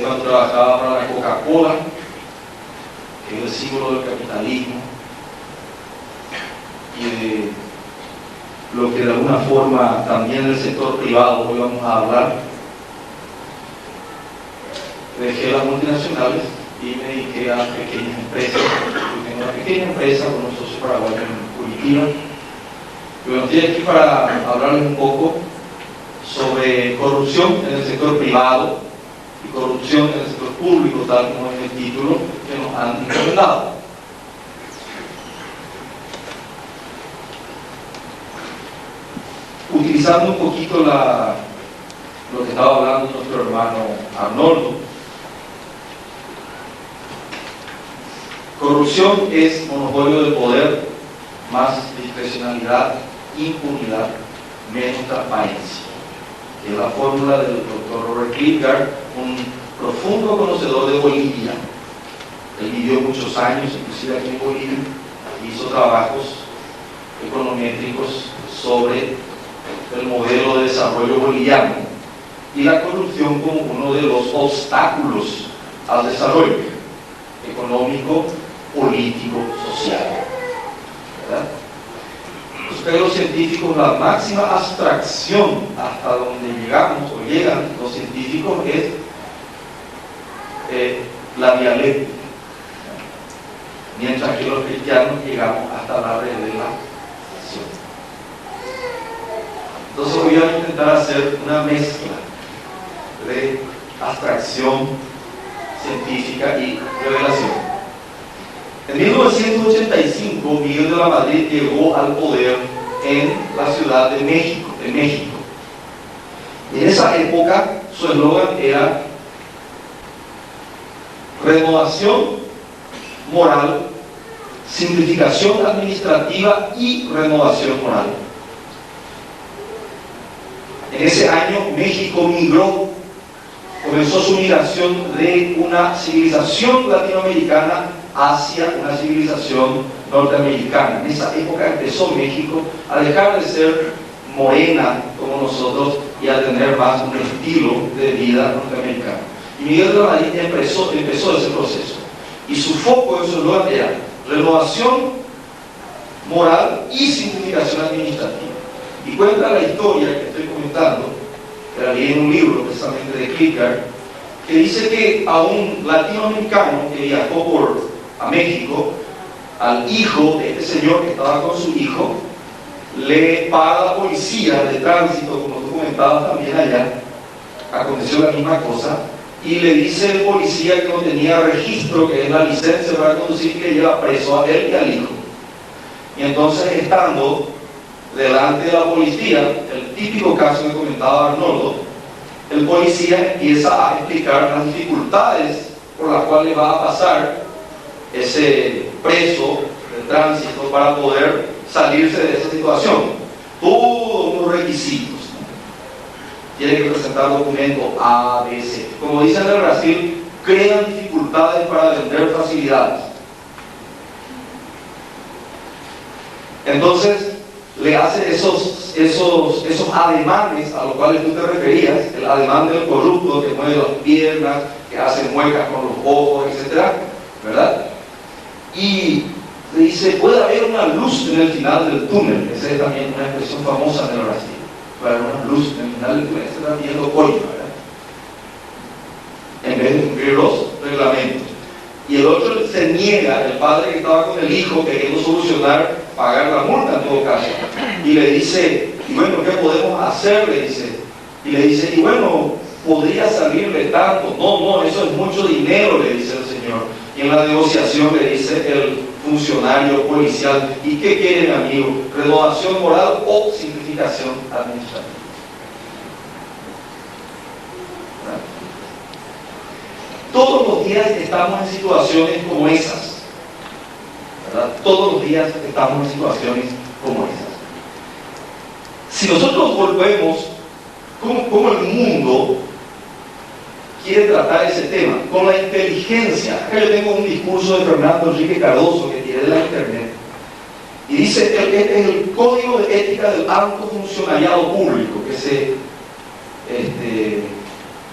cuando trabajaba para la Coca-Cola, que es el símbolo del capitalismo y de lo que de alguna forma también en el sector privado hoy vamos a hablar. Dejé las multinacionales y me dediqué a pequeñas empresas. Yo tengo una pequeña empresa con un socio paraguayo en Curitiba. Y bueno, estoy aquí para hablarles un poco sobre corrupción en el sector privado y corrupción en el sector público, tal como es el título que nos han encomendado. Utilizando un poquito lo que estaba hablando nuestro hermano Arnoldo, corrupción es monopolio del poder, más discrecionalidad, impunidad, menos transparencia, que es la fórmula del doctor Robert Kierkegaard, un profundo conocedor de Bolivia. Él vivió muchos años, inclusive aquí en Bolivia, hizo trabajos econométricos sobre el modelo de desarrollo boliviano y la corrupción como uno de los obstáculos al desarrollo económico, político, social. ¿Verdad? Ustedes los científicos, la máxima abstracción hasta donde llegamos o llegan los científicos es la dialéctica, mientras que los cristianos llegamos hasta la revelación. Entonces voy a intentar hacer una mezcla de abstracción científica y revelación. En 1985, Miguel de la Madrid llegó al poder en la Ciudad de México, En esa época, su eslogan era renovación moral, simplificación administrativa y renovación moral. En ese año, México comenzó su migración de una civilización latinoamericana hacia una civilización norteamericana. En esa época empezó México a dejar de ser morena como nosotros y a tener más un estilo de vida norteamericano. Y Miguel de la Madrid empezó ese proceso. Y su foco en su lugar era renovación moral y simplificación administrativa. Y cuenta la historia que estoy comentando, que la leí en un libro precisamente de Kierkegaard, que dice que a un latinoamericano que viajó a México, al hijo de este señor que estaba con su hijo, le para la policía de tránsito, como tú comentabas también allá, aconteció la misma cosa, y le dice el policía que no tenía registro, que es la licencia para conducir, que lleva preso a él y al hijo. Y entonces, estando delante de la policía, el típico caso que comentaba Arnoldo, el policía empieza a explicar las dificultades por las cuales va a pasar ese preso de tránsito para poder salirse de esa situación. Todos unos requisitos, ¿no? Tiene que presentar documento A, B, C. Como dicen en el Brasil, crean dificultades para vender facilidades. Entonces, le hace esos ademanes a los cuales tú te referías, el ademán del corrupto que mueve las piernas, que hace muecas con los ojos, etc., ¿verdad? Y le dice, puede haber una luz en el final del túnel. Esa es también una expresión famosa en el Brasil. Puede haber una luz en el final del túnel. Se está viendo coño, ¿verdad? En vez de cumplir los reglamentos. Y el otro se niega, el padre que estaba con el hijo queriendo solucionar, pagar la multa en todo caso. Y le dice, y bueno, ¿qué podemos hacer? Le dice. Y le dice, y bueno, podría salirle tanto. No, eso es mucho dinero, le dice el señor. Y en la negociación le dice el funcionario policial, ¿y qué quieren, amigo? ¿Renovación moral o simplificación administrativa? ¿Verdad? Todos los días estamos en situaciones como esas, ¿verdad? Todos los días estamos en situaciones como esas. Si nosotros volvemos, ¿cómo el mundo quiere tratar ese tema? Con la inteligencia. Acá yo tengo un discurso de Fernando Enrique Cardoso que tiene de la internet, y dice, es el código de ética del alto funcionariado público que se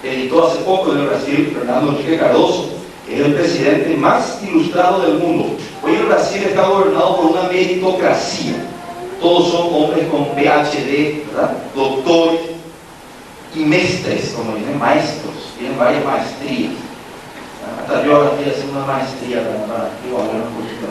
editó hace poco en el Brasil, Fernando Enrique Cardoso, es el presidente más ilustrado del mundo. Hoy el Brasil está gobernado por una meritocracia. Todos son hombres con PhD, ¿verdad? Doctores y mestres, como dicen, maestros. Tienen varias maestrías. Hasta yo ahora estoy haciendo una maestría para hablar un poquito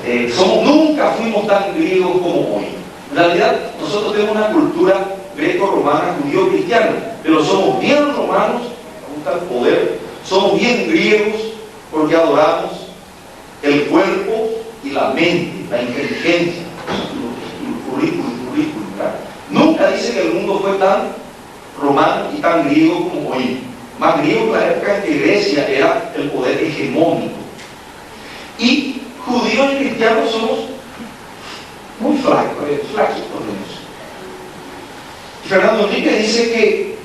de eso. Nunca fuimos tan griegos como hoy. En realidad, nosotros tenemos una cultura greco-romana, judío-cristiana, pero somos bien romanos, nos gusta el poder, somos bien griegos porque adoramos el cuerpo y la mente, la inteligencia, el currículum, ¿verdad? Nunca dice que el mundo fue tan romano y tan griego como hoy. Más griego en la época en que Grecia era el poder hegemónico. Y judíos y cristianos somos muy flaquitos por eso. Fernando Henrique dice que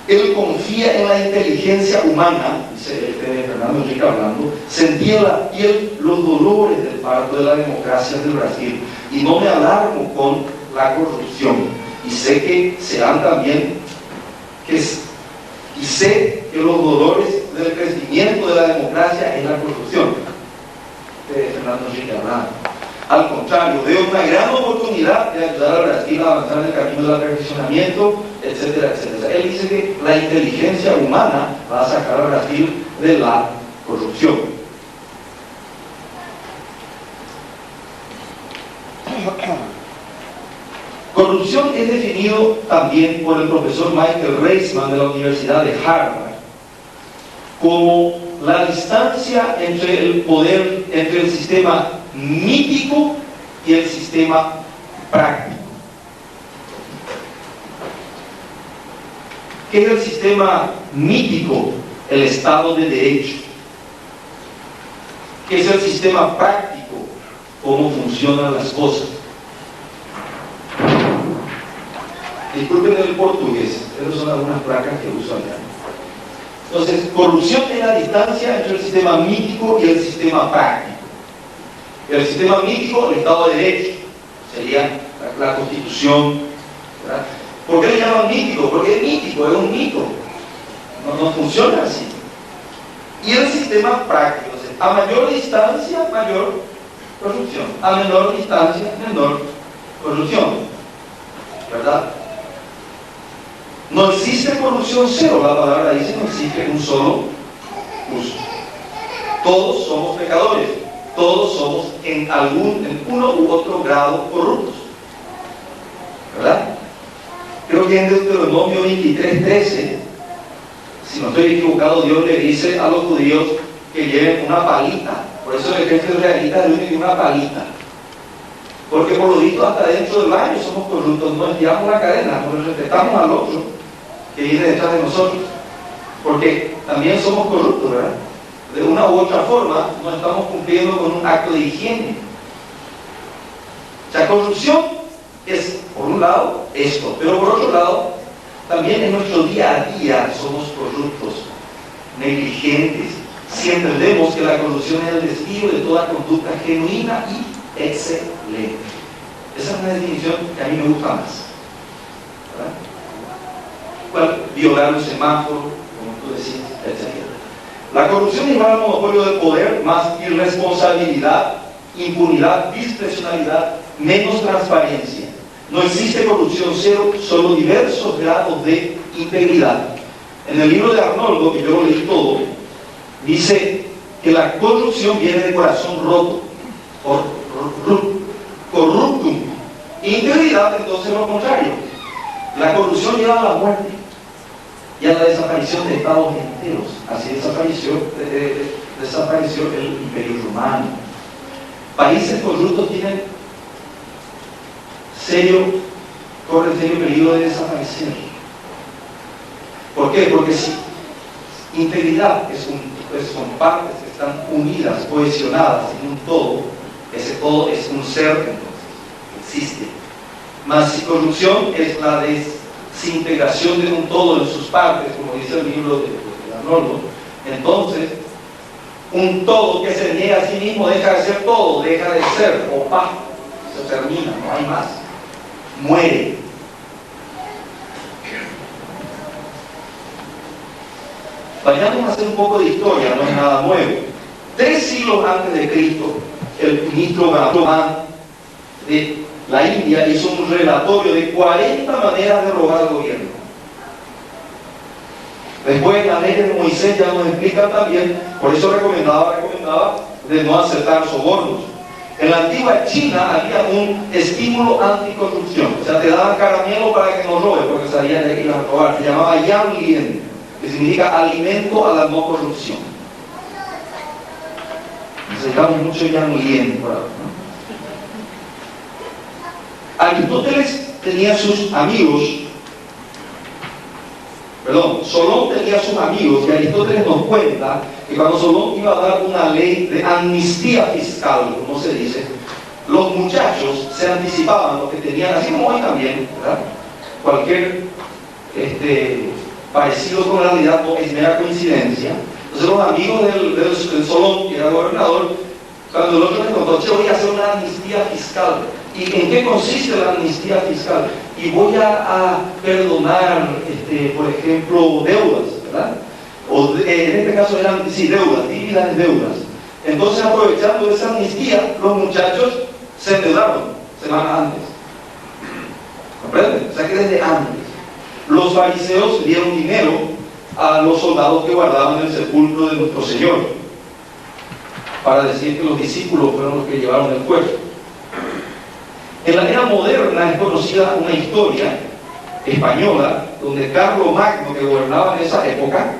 él confía en la inteligencia humana, dice Fernando Henrique hablando, sentía en la piel los dolores del parto de la democracia del Brasil y no me alarmo con la corrupción y sé que serán también y sé que los dolores del crecimiento de la democracia es la corrupción. Fernando Henrique hablando. Al contrario, veo una gran oportunidad de ayudar al Brasil a avanzar en el camino del perfeccionamiento, etcétera, etcétera. Él dice que la inteligencia humana va a sacar al Brasil de la corrupción. Corrupción es definido también por el profesor Michael Reisman de la Universidad de Harvard como la distancia entre el poder, entre el sistema mítico y el sistema práctico. ¿Qué es el sistema mítico? El Estado de Derecho. ¿Qué es el sistema práctico? Cómo funcionan las cosas. Disculpen el portugués, esas son algunas placas que uso allá. Entonces, corrupción es la distancia entre el sistema mítico y el sistema práctico. El sistema mítico, el Estado de Derecho, sería la Constitución, ¿verdad? ¿Por qué le llaman mítico? Porque es mítico, es un mito. No funciona así. Y el sistema práctico, a mayor distancia, mayor corrupción. A menor distancia, menor corrupción. ¿Verdad? No existe corrupción cero, la palabra dice, no existe un solo uso. Todos somos pecadores, todos somos en uno u otro grado corruptos. ¿Verdad? Creo que en Deuteronomio 23:13, si no estoy equivocado, Dios le dice a los judíos que lleven una palita. Por eso el ejército israelita le tiene una palita. Porque por lo visto hasta dentro del baño somos corruptos, no estiramos la cadena, no respetamos al otro que viene detrás de nosotros, porque también somos corruptos, ¿verdad? De una u otra forma no estamos cumpliendo con un acto de higiene. O sea, corrupción es, por un lado, esto, pero por otro lado, también en nuestro día a día somos corruptos, negligentes, si entendemos que la corrupción es el desvío de toda conducta genuina y excelente. Esa es una definición que a mí me gusta más, ¿verdad? Violar un semáforo, como tú decías, etc. La corrupción igual al monopolio del poder, más irresponsabilidad, impunidad, discrecionalidad, menos transparencia. No existe corrupción cero, solo diversos grados de integridad. En el libro de Arnoldo, que yo lo leí todo, dice que la corrupción viene de corazón roto, corruptum. Integridad, entonces, lo contrario. La corrupción lleva a la muerte y a la desaparición de estados enteros. Así desapareció el Imperio Romano. Países corruptos corren serio peligro de desaparecer. ¿Por qué? Porque si integridad son partes que están unidas, cohesionadas en un todo, ese todo es un ser, entonces, existe. Mas si corrupción es la desintegración de un todo en sus partes, como dice el libro de Arnoldo, entonces un todo que se niega a sí mismo deja de ser todo, deja de ser opaco, se termina, no hay más, muere. Vayamos a hacer un poco de historia, no es nada nuevo. 3 siglos antes de Cristo, el ministro Brahman de la India hizo un relatorio de 40 maneras de robar al gobierno. Después la ley de Moisés ya nos explica también, por eso recomendaba de no aceptar sobornos. En la antigua China había un estímulo anticorrupción, o sea, te daban caramelo para que no robes, porque sabían que iban a robar. Se llamaba Yang Lien, que significa alimento a la no corrupción. Necesitamos mucho Yang Lien por ahora, ¿no? Aristóteles tenía sus amigos, Solón tenía sus amigos, y Aristóteles nos cuenta que cuando Solón iba a dar una ley de amnistía fiscal, como se dice, los muchachos se anticipaban lo que tenían, así como hoy también, ¿verdad? Cualquier parecido con la realidad no es mera coincidencia. Entonces los amigos del Solón, que era gobernador, cuando el otro les contó, che, voy a hacer una amnistía fiscal. ¿Y en qué consiste la amnistía fiscal? Y voy a perdonar, por ejemplo, deudas, ¿verdad? O en este caso eran, sí, deudas, dívidas de deudas. Entonces, aprovechando esa amnistía, los muchachos se endeudaron semanas antes. ¿Comprenden? O sea que desde antes. Los fariseos dieron dinero a los soldados que guardaban el sepulcro de nuestro Señor, para decir que los discípulos fueron los que llevaron el cuerpo. En la era moderna es conocida una historia española donde Carlos Magno, que gobernaba en esa época,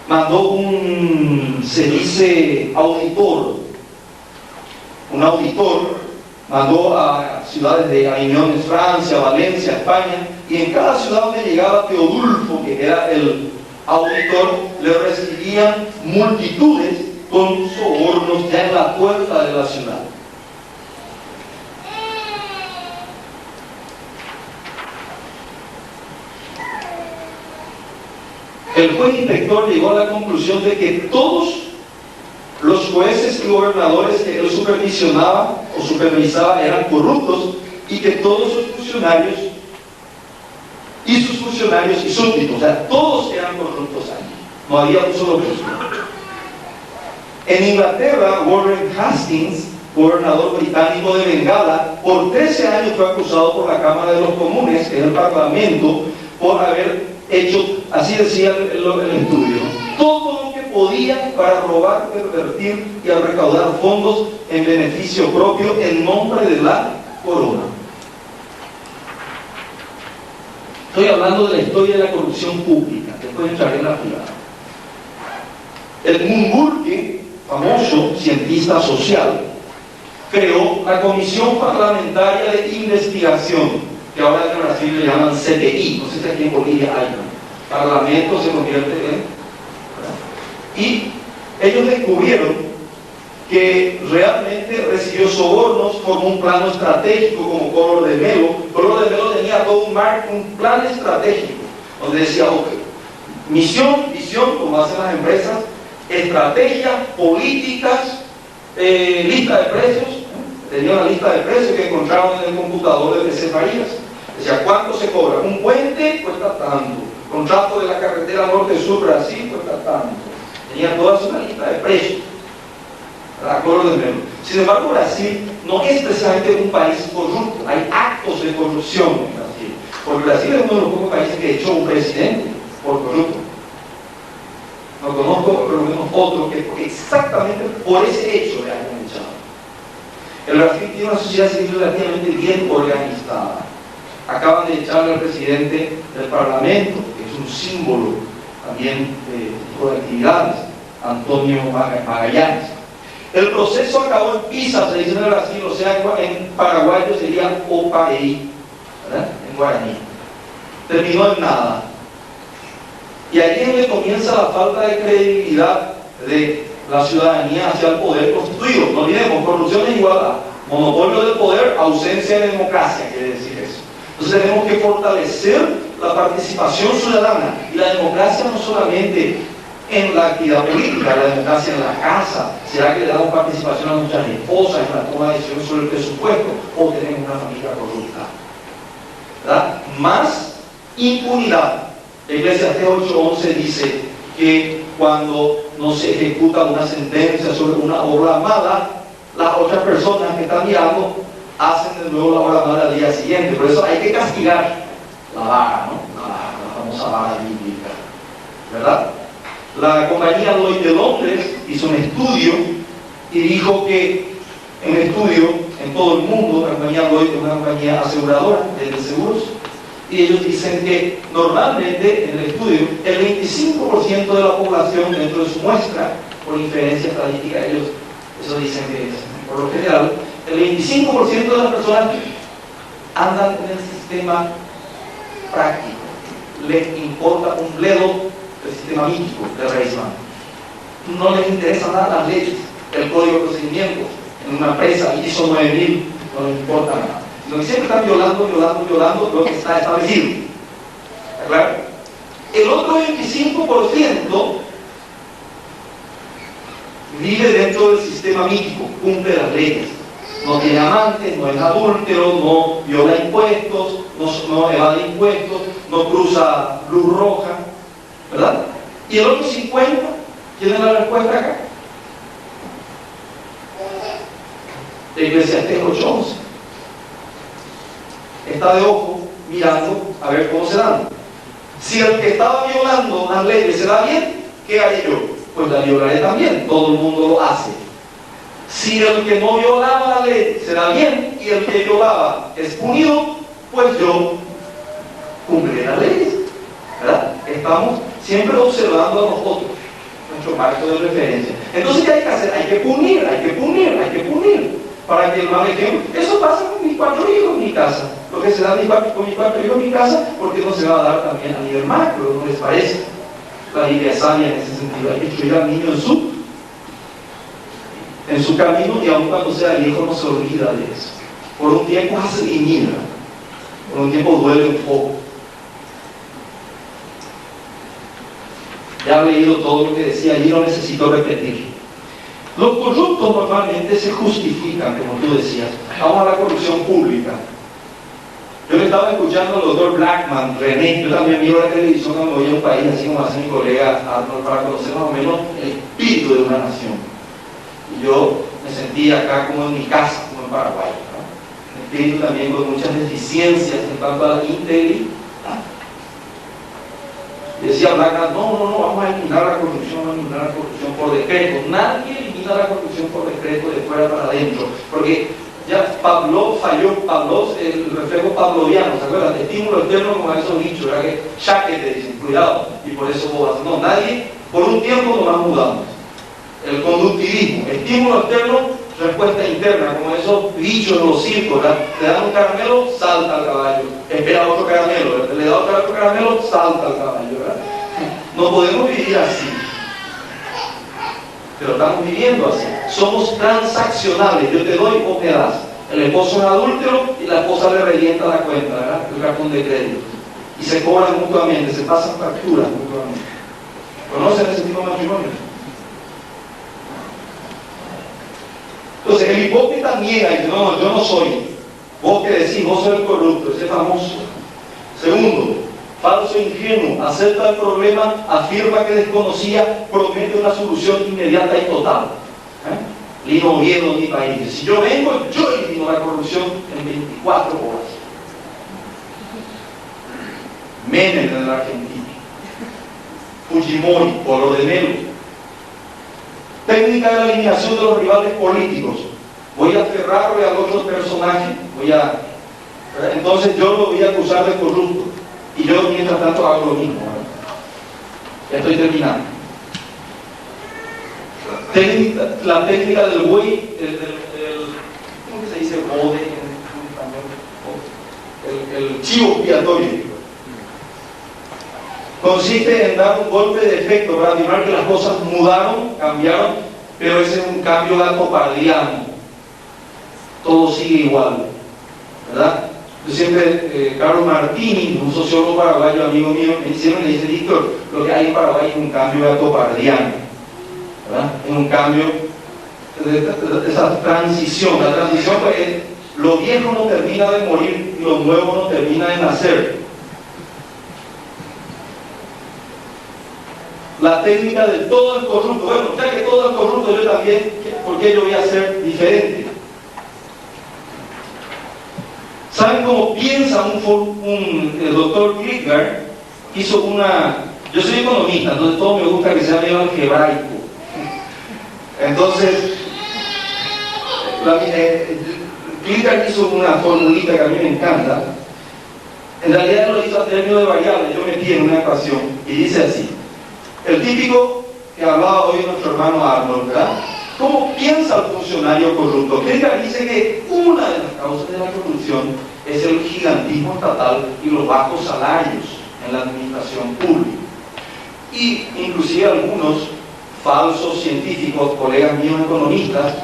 mandó se dice auditor, un auditor, mandó a ciudades de Aviñón, Francia, Valencia, España, y en cada ciudad donde llegaba Teodulfo, que era el auditor, le recibían multitudes con sobornos ya en la puerta de la ciudad. El juez inspector llegó a la conclusión de que todos los jueces y gobernadores que él supervisionaba o supervisaba eran corruptos, y que todos sus funcionarios y súbditos, o sea, todos eran corruptos ahí. No había un solo justo. En Inglaterra, Warren Hastings, gobernador británico de Bengala, por 13 años fue acusado por la Cámara de los Comunes, que es el Parlamento, por haber hecho, así decía el estudio, todo lo que podía para robar, pervertir y recaudar fondos en beneficio propio en nombre de la corona. Estoy hablando de la historia de la corrupción pública, después entraré en la privada. Edmund Burke, famoso cientista social, creó la Comisión Parlamentaria de Investigación, que ahora en Brasil le llaman CPI, no sé si aquí en Bolivia hay, ¿no? Parlamento se convierte en, ¿verdad? Y ellos descubrieron que realmente recibió sobornos, formó un plano estratégico como Collor de Mello. Collor de Mello tenía todo un plan estratégico, donde decía, ok, misión, visión, como hacen las empresas, estrategias, políticas, lista de precios. Tenía una lista de precios que encontraban en el computador de PC Farías. Decía, ¿cuánto se cobra? Un puente cuesta tanto. Contrato de la carretera norte-sur Brasil cuesta tanto. Tenía toda una lista de precios. Sin embargo, Brasil no es precisamente un país corrupto. Hay actos de corrupción en Brasil. Porque Brasil es uno de los pocos países que echó un presidente por corrupto. No conozco por lo menos otro que exactamente por ese hecho le hayan echado. El Brasil tiene una sociedad civil relativamente bien organizada. Acaban de echarle al presidente del Parlamento, que es un símbolo también de tipo de actividades, Antonio Magallanes. El proceso acabó en Pisa, se dice en el Brasil, o sea, en paraguayo sería OPAEI, ¿verdad? En guaraní. Terminó en nada. Y ahí es donde comienza la falta de credibilidad de la ciudadanía hacia el poder constituido. No olvidemos, corrupción es igual a monopolio del poder, ausencia de democracia, quiere decir eso. Entonces tenemos que fortalecer la participación ciudadana, y la democracia no solamente en la actividad política, la democracia en la casa. ¿Será que le damos participación a nuestras esposas en la toma de decisiones sobre el presupuesto, o tenemos una familia corrupta? ¿Verdad? Más impunidad Eclesiastés 8:11 dice que cuando no se ejecuta una sentencia sobre una obra mala, las otras personas que están mirando hacen de nuevo la obra mala al día siguiente. Por eso hay que castigar la vara, ¿no? La famosa vara bíblica, ¿verdad? La compañía Lloyd de Londres hizo un estudio y dijo que en estudio en todo el mundo, la compañía Lloyd es una compañía aseguradora de seguros, y ellos dicen que normalmente en el estudio el 25% de la población dentro de su muestra, por inferencia estadística, ellos eso dicen que es, por lo general, el 25% de las personas andan en el sistema práctico, les importa un bledo el sistema mítico de Reisman, no les interesa nada las leyes, el código de procedimiento, en una empresa ISO 9000 no les importa nada. Lo que siempre están violando lo que está establecido. ¿Está claro? El otro 25% vive dentro del sistema mítico, cumple las leyes. No tiene amantes, no es adúltero, no viola impuestos, no evade impuestos, no cruza luz roja, ¿verdad? Y el otro 50%, ¿tienen la respuesta acá? Eclesiastés 8:11. Está de ojo mirando a ver cómo se dan. Si el que estaba violando las leyes se da bien, ¿qué haré yo? Pues la violaré también, todo el mundo lo hace. Si el que no violaba la ley se da bien y el que violaba es punido, pues yo cumpliré las leyes, ¿verdad? Estamos siempre observando a nosotros, nuestro marco de referencia. Entonces, ¿qué hay que hacer? Hay que punir, para que el mal ejemplo. Eso pasa con mis 4 hijos en mi casa. Lo que se da con mis 4 hijos en mi casa, ¿por qué no se va a dar también a nivel macro? ¿No les parece? La Biblia es sabia en ese sentido. Hay que instruir al niño en su camino, y aun cuando sea viejo no se olvida de eso. Por un tiempo hace limita, por un tiempo duele un poco. Ya he leído todo lo que decía allí, no necesito repetir. Los corruptos normalmente se justifican, como tú decías. Vamos a la corrupción pública. Yo le estaba escuchando al doctor Blackman, René, yo también miro la televisión cuando voy a un país, así como hace mi colega Arnold, para conocer más o menos el espíritu de una nación. Y yo me sentía acá como en mi casa, como en Paraguay, ¿no? El espíritu también con muchas deficiencias en cuanto a la integridad. Y decía Blackman, no, vamos a eliminar la corrupción por decreto. Nadie elimina la corrupción por decreto de fuera para adentro, porque ya Pavlov falló, el reflejo pavloviano, ¿se acuerdan? Estímulo externo, como esos dichos, ¿verdad? Que chaque te dicen, cuidado, y por eso vos no, nadie, por un tiempo nos mudamos. El conductivismo, estímulo externo, respuesta interna, como esos dichos en los circos, ¿verdad? Le dan un caramelo, salta al caballo, espera otro caramelo, ¿verdad? Le da otro caramelo, salta al caballo, ¿verdad? No podemos vivir así, pero estamos viviendo así. Somos transaccionales, yo te doy o me das. El esposo es adúltero y la esposa le revienta la cuenta, ¿verdad? El cartón de crédito. Y se cobran mutuamente, se pasan facturas mutuamente. ¿Conocen ese tipo de matrimonio? Entonces el hipócrita niega y dice, no, yo no soy. Vos que decís, vos sos el corrupto, ese famoso. Segundo, falso e ingenuo, acepta el problema, afirma que desconocía, promete una solución inmediata y total. Lino Oviedo en mi país dice, si yo vengo, yo elimino la corrupción en 24 horas. Menem en la Argentina, Fujimori, Polo de Melo. Técnica de la eliminación de los rivales políticos. Voy a aferrarle al otro personaje, entonces yo lo voy a acusar de corrupto. Y yo mientras tanto hago lo mismo. Ya estoy terminando. La técnica del buey, ¿cómo se dice? Bode en español. El chivo expiatorio. Consiste en dar un golpe de efecto para afirmar que las cosas mudaron, cambiaron, pero ese es un cambio gatopardiano. Todo sigue igual, ¿verdad? Yo siempre, Carlos Martini, un sociólogo paraguayo, amigo mío, me dice, Víctor, lo que hay en Paraguay es un cambio gatopardiano, ¿verdad? Es un cambio, esa transición. La transición pues, es, lo viejo no termina de morir y lo nuevo no termina de nacer. la técnica del todo es corrupto. Bueno, ya que todo es corrupto, yo también, ¿por qué yo voy a ser diferente? ¿Saben cómo piensa el doctor Kierkegaard? Hizo yo soy economista, entonces todo me gusta que sea medio algebraico. Entonces, Kierkegaard hizo una formulita que a mí me encanta. En realidad lo hizo a término de variables, yo metí en una ecuación, y dice así: el típico que hablaba hoy nuestro hermano Arnold, ¿verdad? ¿Cómo piensa el funcionario corrupto? Kierkegaard dice que una de las causas de la corrupción es el gigantismo estatal y los bajos salarios en la administración pública. Y inclusive algunos falsos científicos, colegas míos economistas,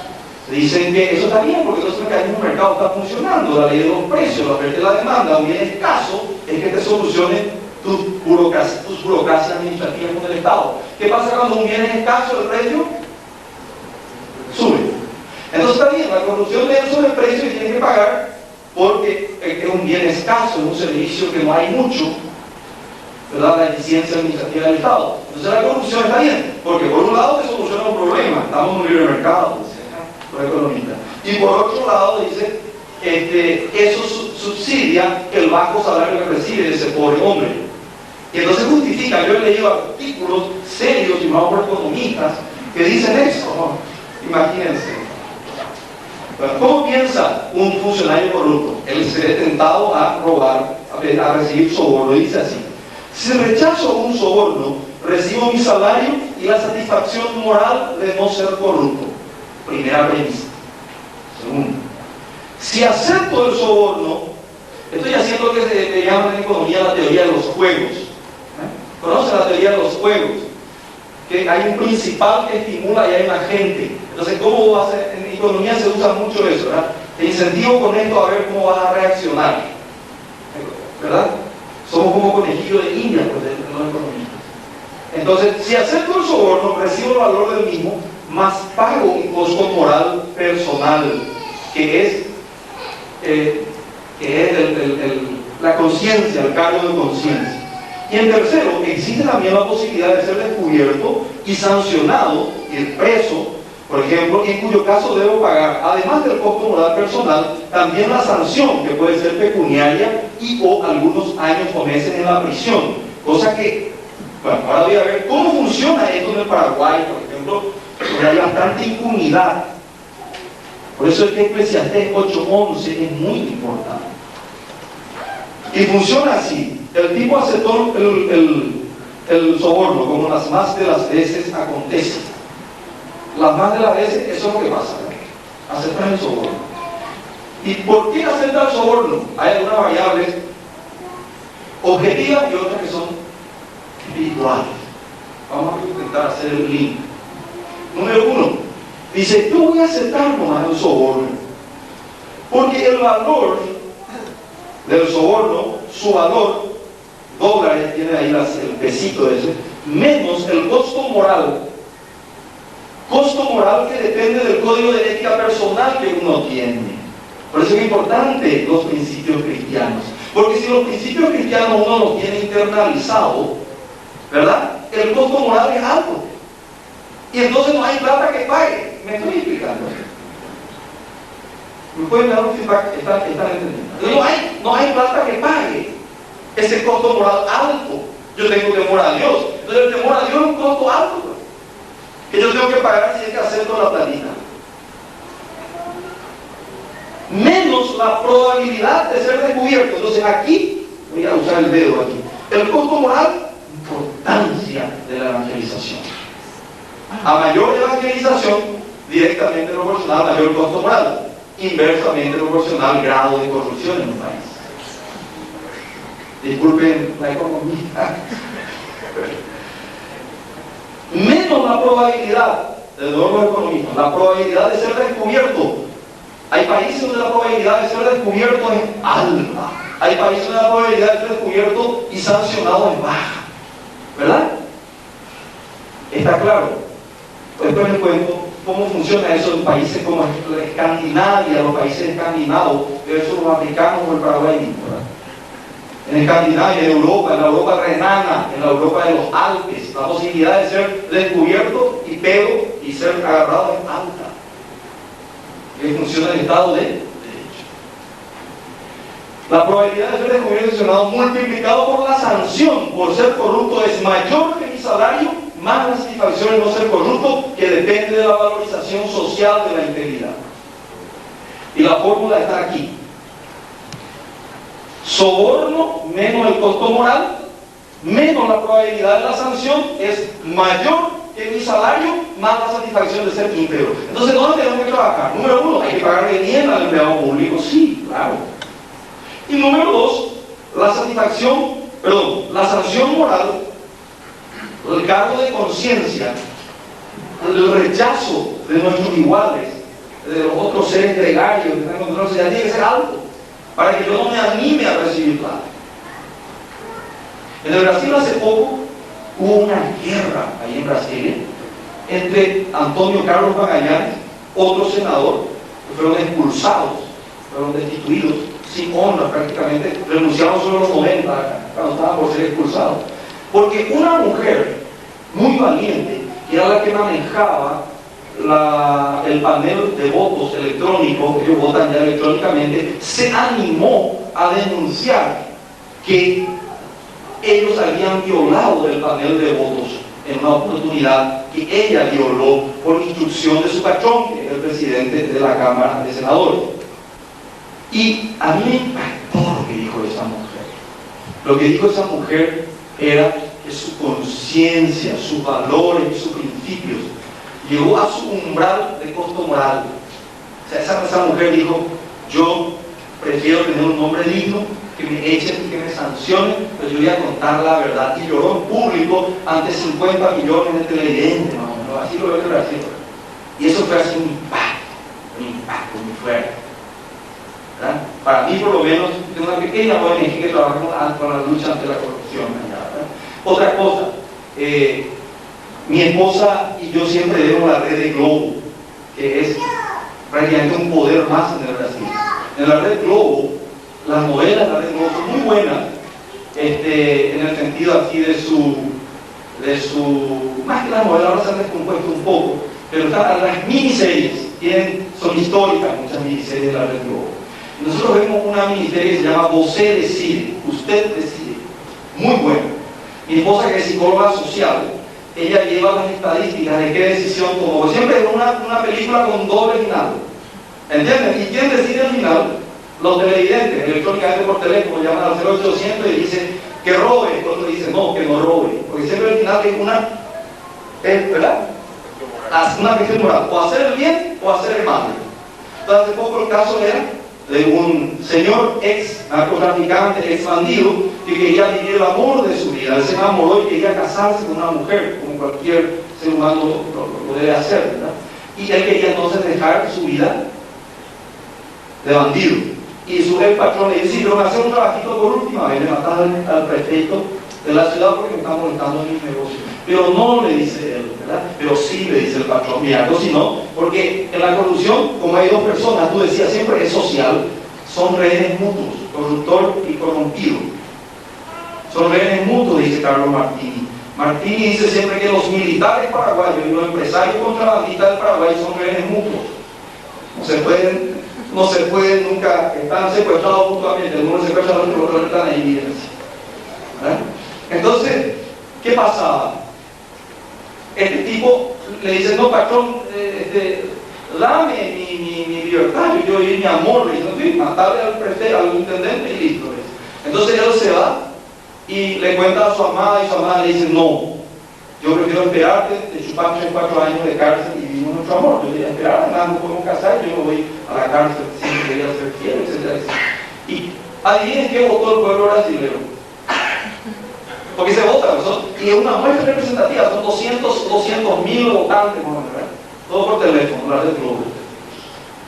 dicen que eso está bien, porque entonces el mecanismo del mercado está funcionando, la ley de los precios, la oferta y la demanda. Un bien escaso es que te solucionen tus burocracias administrativas con el Estado. ¿Qué pasa cuando un bien es escaso, el precio sube? Entonces está bien, la corrupción debe sobre el precio y tienes que pagar porque es un bien escaso, es un servicio que no hay mucho, ¿verdad? La eficiencia administrativa del Estado. Entonces la corrupción está bien, porque por un lado te soluciona un problema, estamos en un libre mercado, los economistas, y por otro lado dice, eso subsidia el bajo salario que recibe ese pobre hombre. Y entonces justifica, yo he leído artículos serios firmados por economistas que dicen eso, ¿no? Imagínense. Bueno, ¿cómo piensa un funcionario corrupto? Él se ve tentado a robar, a recibir soborno, y dice así: si rechazo un soborno, recibo mi salario y la satisfacción moral de no ser corrupto. Primera premisa. Segundo, si acepto el soborno, estoy haciendo lo que se llama en economía la teoría de los juegos. ¿Conocen la teoría de los juegos? Que hay un principal que estimula y hay un agente. Entonces, ¿cómo vas a hacer? En economía se usa mucho eso, ¿verdad? Te incentivo con esto a ver cómo vas a reaccionar, ¿verdad? Somos como conejillos de India, pues, los economistas. Entonces, si acepto el soborno, recibo el valor del mismo, más pago un costo moral personal, que es la conciencia, el cargo de conciencia. Y en tercero, existe también la posibilidad de ser descubierto y sancionado, ir preso, por ejemplo, en cuyo caso debo pagar, además del costo moral personal, también la sanción, que puede ser pecuniaria y o algunos años o meses en la prisión. Cosa que, bueno, ahora voy a ver cómo funciona esto en el Paraguay, por ejemplo, donde hay bastante impunidad. Por eso es que Eclesiastés 8:11 es muy importante. Y funciona así: el tipo aceptó el soborno, como las más de las veces acontece. Las más de las veces, eso es lo que pasa, ¿no? Aceptan el soborno. ¿Y por qué aceptan el soborno? Hay algunas variables objetivas y otras que son espirituales. Vamos a intentar hacer el link. Número 1, dice: yo voy a aceptar nomás el soborno, porque el valor del soborno, su valor, dólares, tiene ahí el pesito ese, menos el costo moral que depende del código de ética personal que uno tiene. Por eso es importante los principios cristianos, porque si los principios cristianos uno los tiene internalizado, ¿verdad? El costo moral es alto, y entonces no hay plata que pague. ¿Me estoy explicando? ¿Me pueden dar un feedback? ¿Están entendiendo? No hay plata que pague ese costo moral alto. Yo tengo temor a Dios. Entonces el temor a Dios es un costo alto, pues, que yo tengo que pagar si es que acepto la platita. Menos la probabilidad de ser descubierto. Entonces aquí, voy a usar el dedo aquí, el costo moral, importancia de la evangelización. A mayor evangelización, directamente proporcional a mayor costo moral. Inversamente proporcional grado de corrupción en un país. Disculpen la economía. Menos la probabilidad, de nuevo los economistas, la probabilidad de ser descubierto. Hay países donde la probabilidad de ser descubierto es alta. Hay países donde la probabilidad de ser descubierto y sancionado es baja. ¿Verdad? ¿Está claro? Después les cuento cómo funciona eso en países como Escandinavia, los países escandinavos, versus los africanos o el Paraguay, ¿verdad? En Escandinavia, en Europa, en la Europa renana, en la Europa de los Alpes, la posibilidad de ser descubierto y pego y ser agarrado es alta. Que funciona el Estado de Derecho. La probabilidad de ser descubierto y sancionado multiplicado por la sanción por ser corrupto es mayor que mi salario, más la satisfacción de no ser corrupto, que depende de la valorización social de la integridad. Y la fórmula está aquí. Soborno menos el costo moral, menos la probabilidad de la sanción, es mayor que mi salario, más la satisfacción de ser íntegro. Entonces, ¿dónde tenemos que trabajar? Número uno, hay que pagarle bien al empleado público. Sí, claro. Y número dos, la sanción moral, el cargo de conciencia, el rechazo de nuestros iguales, de los otros seres gregarios que están en nuestra sociedad, tiene que ser alto, para que yo no me anime a recibir plata. En el Brasil hace poco hubo una guerra ahí en Brasilia entre Antonio Carlos Magallanes, otro senador, que fueron expulsados, fueron destituidos, sin honra prácticamente, renunciaron solo los 90 cuando estaban por ser expulsados. Porque una mujer muy valiente, que era la que manejaba el panel de votos electrónicos, ellos votan ya electrónicamente, se animó a denunciar que ellos habían violado el panel de votos en una oportunidad que ella violó por instrucción de su patrón, que es el presidente de la Cámara de Senadores. Y a mí me impactó lo que dijo esa mujer. Lo que dijo esa mujer era que su conciencia, sus valores y sus principios llegó a su umbral de costo moral. O sea, esa mujer dijo: yo prefiero tener un hombre digno, que me echen y que me sancionen, pero yo voy a contar la verdad. Y lloró en público ante 50 millones de televidentes, ¿no? Así lo veo en Brasil. Y eso fue así un impacto muy fuerte, ¿verdad? Para mí, por lo menos, tengo una pequeña ONG que trabaja con la lucha ante la corrupción, ¿verdad? Otra cosa, mi esposa y yo siempre vemos la red de Globo, que es prácticamente un poder más en el Brasil. En la red Globo, las novelas de la red Globo son muy buenas, en el sentido así de su, más que las novelas ahora se han descompuesto un poco, pero las miniseries, son históricas muchas miniseries de la red Globo. Nosotros vemos una miniserie que se llama Você Decide, Usted Decide, muy buena. Mi esposa, que es psicóloga social, ella lleva las estadísticas de qué decisión tomó. Siempre es una película con doble final, ¿entienden? ¿Y quién decide el final? Los televidentes, electrónicamente por teléfono, llaman al 0800 y dicen que robe, otro dice no, que no robe, porque siempre el final es una, ¿verdad? Una cuestión moral, o hacer el bien o hacer el mal. Entonces, hace poco el caso era de un señor ex narcotraficante, ex bandido, que quería vivir el amor de su vida. Él se enamoró y quería casarse con una mujer, como cualquier ser humano lo debe hacer, ¿verdad? Y él quería entonces dejar su vida de bandido. Y su ex patrón le dice: sí, pero me hace un trabajito por última vez, le mataron al prefecto de la ciudad porque me está molestando en mis negocios. Pero no, le dice él, ¿verdad? Pero sí, le dice el patrón, mira, no, si no, porque en la corrupción, como hay dos personas, tú decías siempre, es social, son rehenes mutuos, corruptor y corrompido. Son rehenes mutuos, dice Carlos Martini. Martini dice siempre que los militares paraguayos y los empresarios contrabandistas del Paraguay son rehenes mutuos. No se pueden nunca, están secuestrados mutuamente, uno secuestra al otro, otro están ahí, miren. Entonces, ¿qué pasaba? Este tipo le dice: no, patrón, dame mi libertad, yo quiero vivir mi amor, le dice: sí, matarle al prefecto, al intendente y listo. Entonces él se va y le cuenta a su amada, y su amada le dice: no, yo prefiero esperarte, te chupar 3 o 4 años de cárcel y vivimos nuestro amor. Yo quería esperar, nada, no podemos casar, yo no voy a la cárcel, siempre quería ser fiel, etc. Y adivinen qué votó el pueblo brasileño. Porque se vota, y es una muestra representativa, son 200.000 votantes, ¿verdad? Todo por teléfono, la red Globo,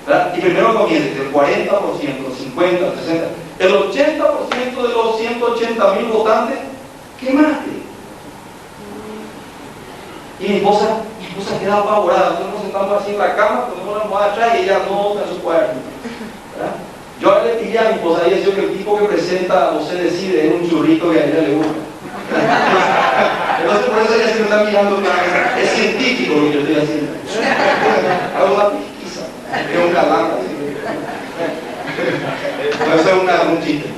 ¿verdad? Y primero comienza el 40%, el 50%, el 60%, el 80% de los 180.000 votantes, quemaste. Y mi esposa queda apavorada. Nosotros nos sentamos así en la cama, ponemos la almohada atrás y ella no está en su cuaderno, ¿verdad? Yo le pillé a mi esposa y decía que el tipo que presenta Você Decide es un churrito que a ella le gusta. Entonces por eso ella se me está mirando, es científico lo que yo estoy haciendo. Hago una pesquisa, es un galán así. Eso es un chiste.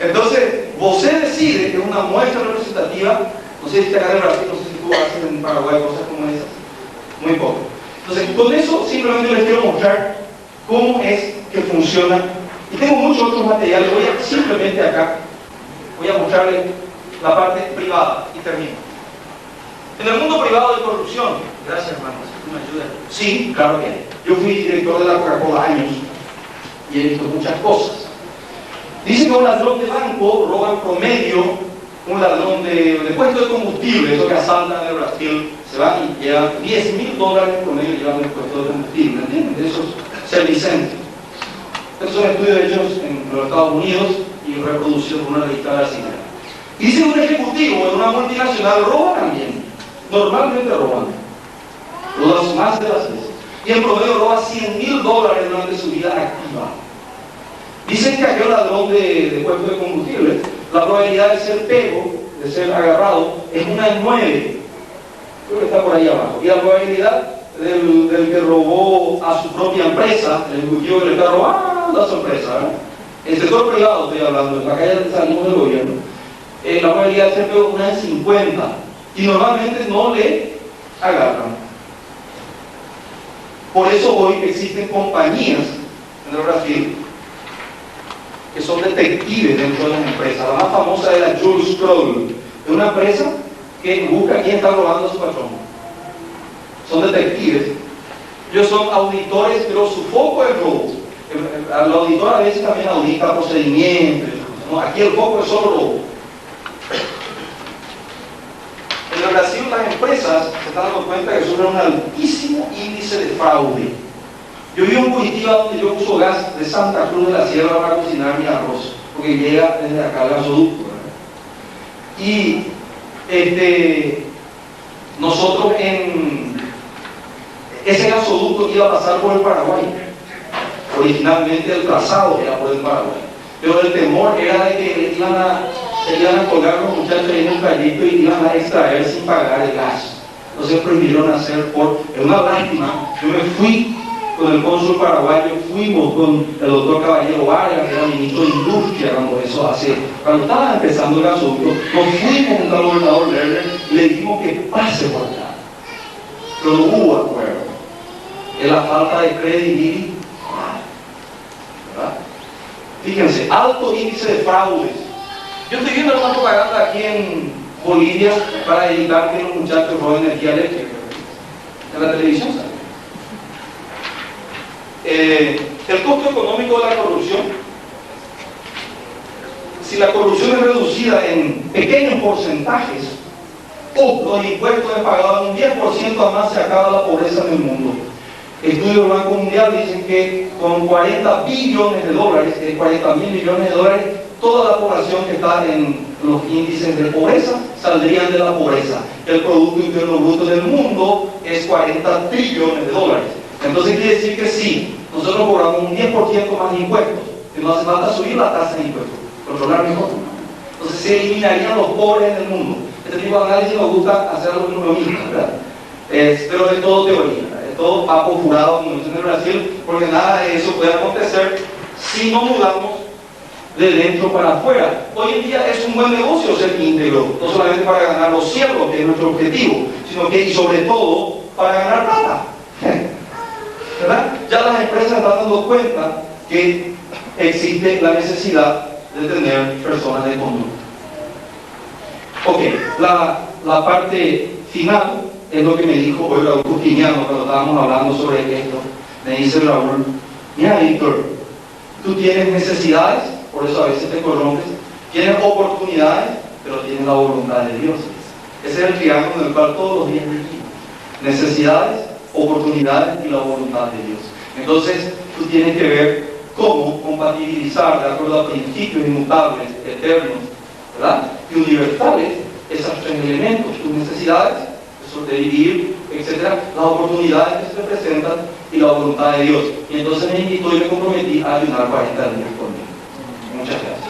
Entonces, você decide que es una muestra representativa. No sé si acá en Brasil, no sé si tú haces en Paraguay cosas como esas. Muy poco. Entonces, con eso simplemente les quiero mostrar cómo es que funciona. Y tengo muchos otros materiales. Voy a simplemente acá, voy a mostrarles la parte privada y termino. En el mundo privado de corrupción, gracias hermanos, ¿me ayudan? Sí, claro que hay. Yo fui director de la Coca-Cola años y he visto muchas cosas. Dice que un ladrón de banco roba en promedio, un ladrón de puesto de combustible, eso que asaltan en el Brasil, se van y llevan $10.000 en promedio llevan el puesto de combustible, ¿entienden? De esos servicentros. Estos son estudios hechos en los Estados Unidos y reproducidos por una revista brasileña. Y dice que un ejecutivo de una multinacional roba también. Normalmente roban. Todas más de las veces. Y en promedio roba $100.000 durante su vida activa. Dicen que aquel ladrón de puesto de combustible, la probabilidad de ser pego, de ser agarrado, es 1 en 9. Creo que está por ahí abajo. Y la probabilidad del que robó a su propia empresa, el ejecutivo que le está robando a su empresa, ¿eh? El sector privado estoy hablando, en la calle salimos del gobierno, la probabilidad de ser pego es 1 en 50. Y normalmente no le agarran. Por eso hoy existen compañías en el Brasil que son detectives dentro de las empresas. La más famosa es la Jules Kroll, es una empresa que busca quién está robando a su patrón. Son detectives. Ellos son auditores, pero su foco es robo. El auditor a veces también audita procedimientos, ¿no? Aquí el foco es solo robo. En el Brasil las empresas se están dando cuenta que sufren un altísimo índice de fraude. Yo vivo en Curitiba donde yo uso gas de Santa Cruz de la Sierra para cocinar mi arroz, porque llega desde acá el gasoducto, ¿verdad? Y nosotros ese gasoducto iba a pasar por el Paraguay. Originalmente el trazado era por el Paraguay, pero el temor era de que iban a colgar los muchachos en un callito y iban a extraer sin pagar el gas. Entonces prefirieron hacer es una lástima. Yo me fui con el cónsul paraguayo, fuimos con el doctor Caballero Vargas, que era ministro de Industria cuando estaba empezando el gasoducto, nos fuimos con el gobernador Lerner y le dijimos que pase por acá. Pero no hubo acuerdo. Es la falta de credibilidad, ¿verdad? Fíjense, alto índice de fraudes. Yo estoy viendo una propaganda aquí en Bolivia para evitar que los muchachos roben energía eléctrica. En la televisión sale. El costo económico de la corrupción, si la corrupción es reducida en pequeños porcentajes, los impuestos es pagado un 10% a más, se acaba la pobreza en el mundo. Estudios del Banco Mundial dicen que con $40 billones, 40.000 millones de dólares, toda la población que está en los índices de pobreza saldrían de la pobreza. El Producto Interno Bruto del mundo es $40 trillones. Entonces quiere decir que sí, nosotros cobramos un 10% más de impuestos, que no hace falta subir la tasa de impuestos, controlar mejor. Entonces se eliminarían los pobres en el mundo. Este tipo de análisis nos gusta hacer a los economistas, ¿verdad? Pero es todo teoría, es todo papo jurado, como dicen en Brasil, porque nada de eso puede acontecer si no mudamos de dentro para afuera. Hoy en día es un buen negocio ser íntegro, no solamente para ganar los cielos, que es nuestro objetivo, sino que y sobre todo para ganar plata. ¿Verdad? Ya las empresas están dando cuenta que existe la necesidad de tener personas de conducta. Ok, la parte final es lo que me dijo hoy Raúl Justiniano cuando estábamos hablando sobre esto. Me dice Raúl, mira Víctor, tú tienes necesidades, por eso a veces te corrompes, tienes oportunidades, pero tienes la voluntad de Dios. Ese es el triángulo en el cual todos los días vivimos. Necesidades, oportunidades y la voluntad de Dios. Entonces tú tienes que ver cómo compatibilizar de acuerdo a principios inmutables, eternos, ¿verdad? Y universales, esos 3 elementos, tus necesidades, eso de vivir, etcétera, las oportunidades que se te presentan y la voluntad de Dios. Y entonces me invitó y me comprometí a ayunar 40 días conmigo. Muchas gracias.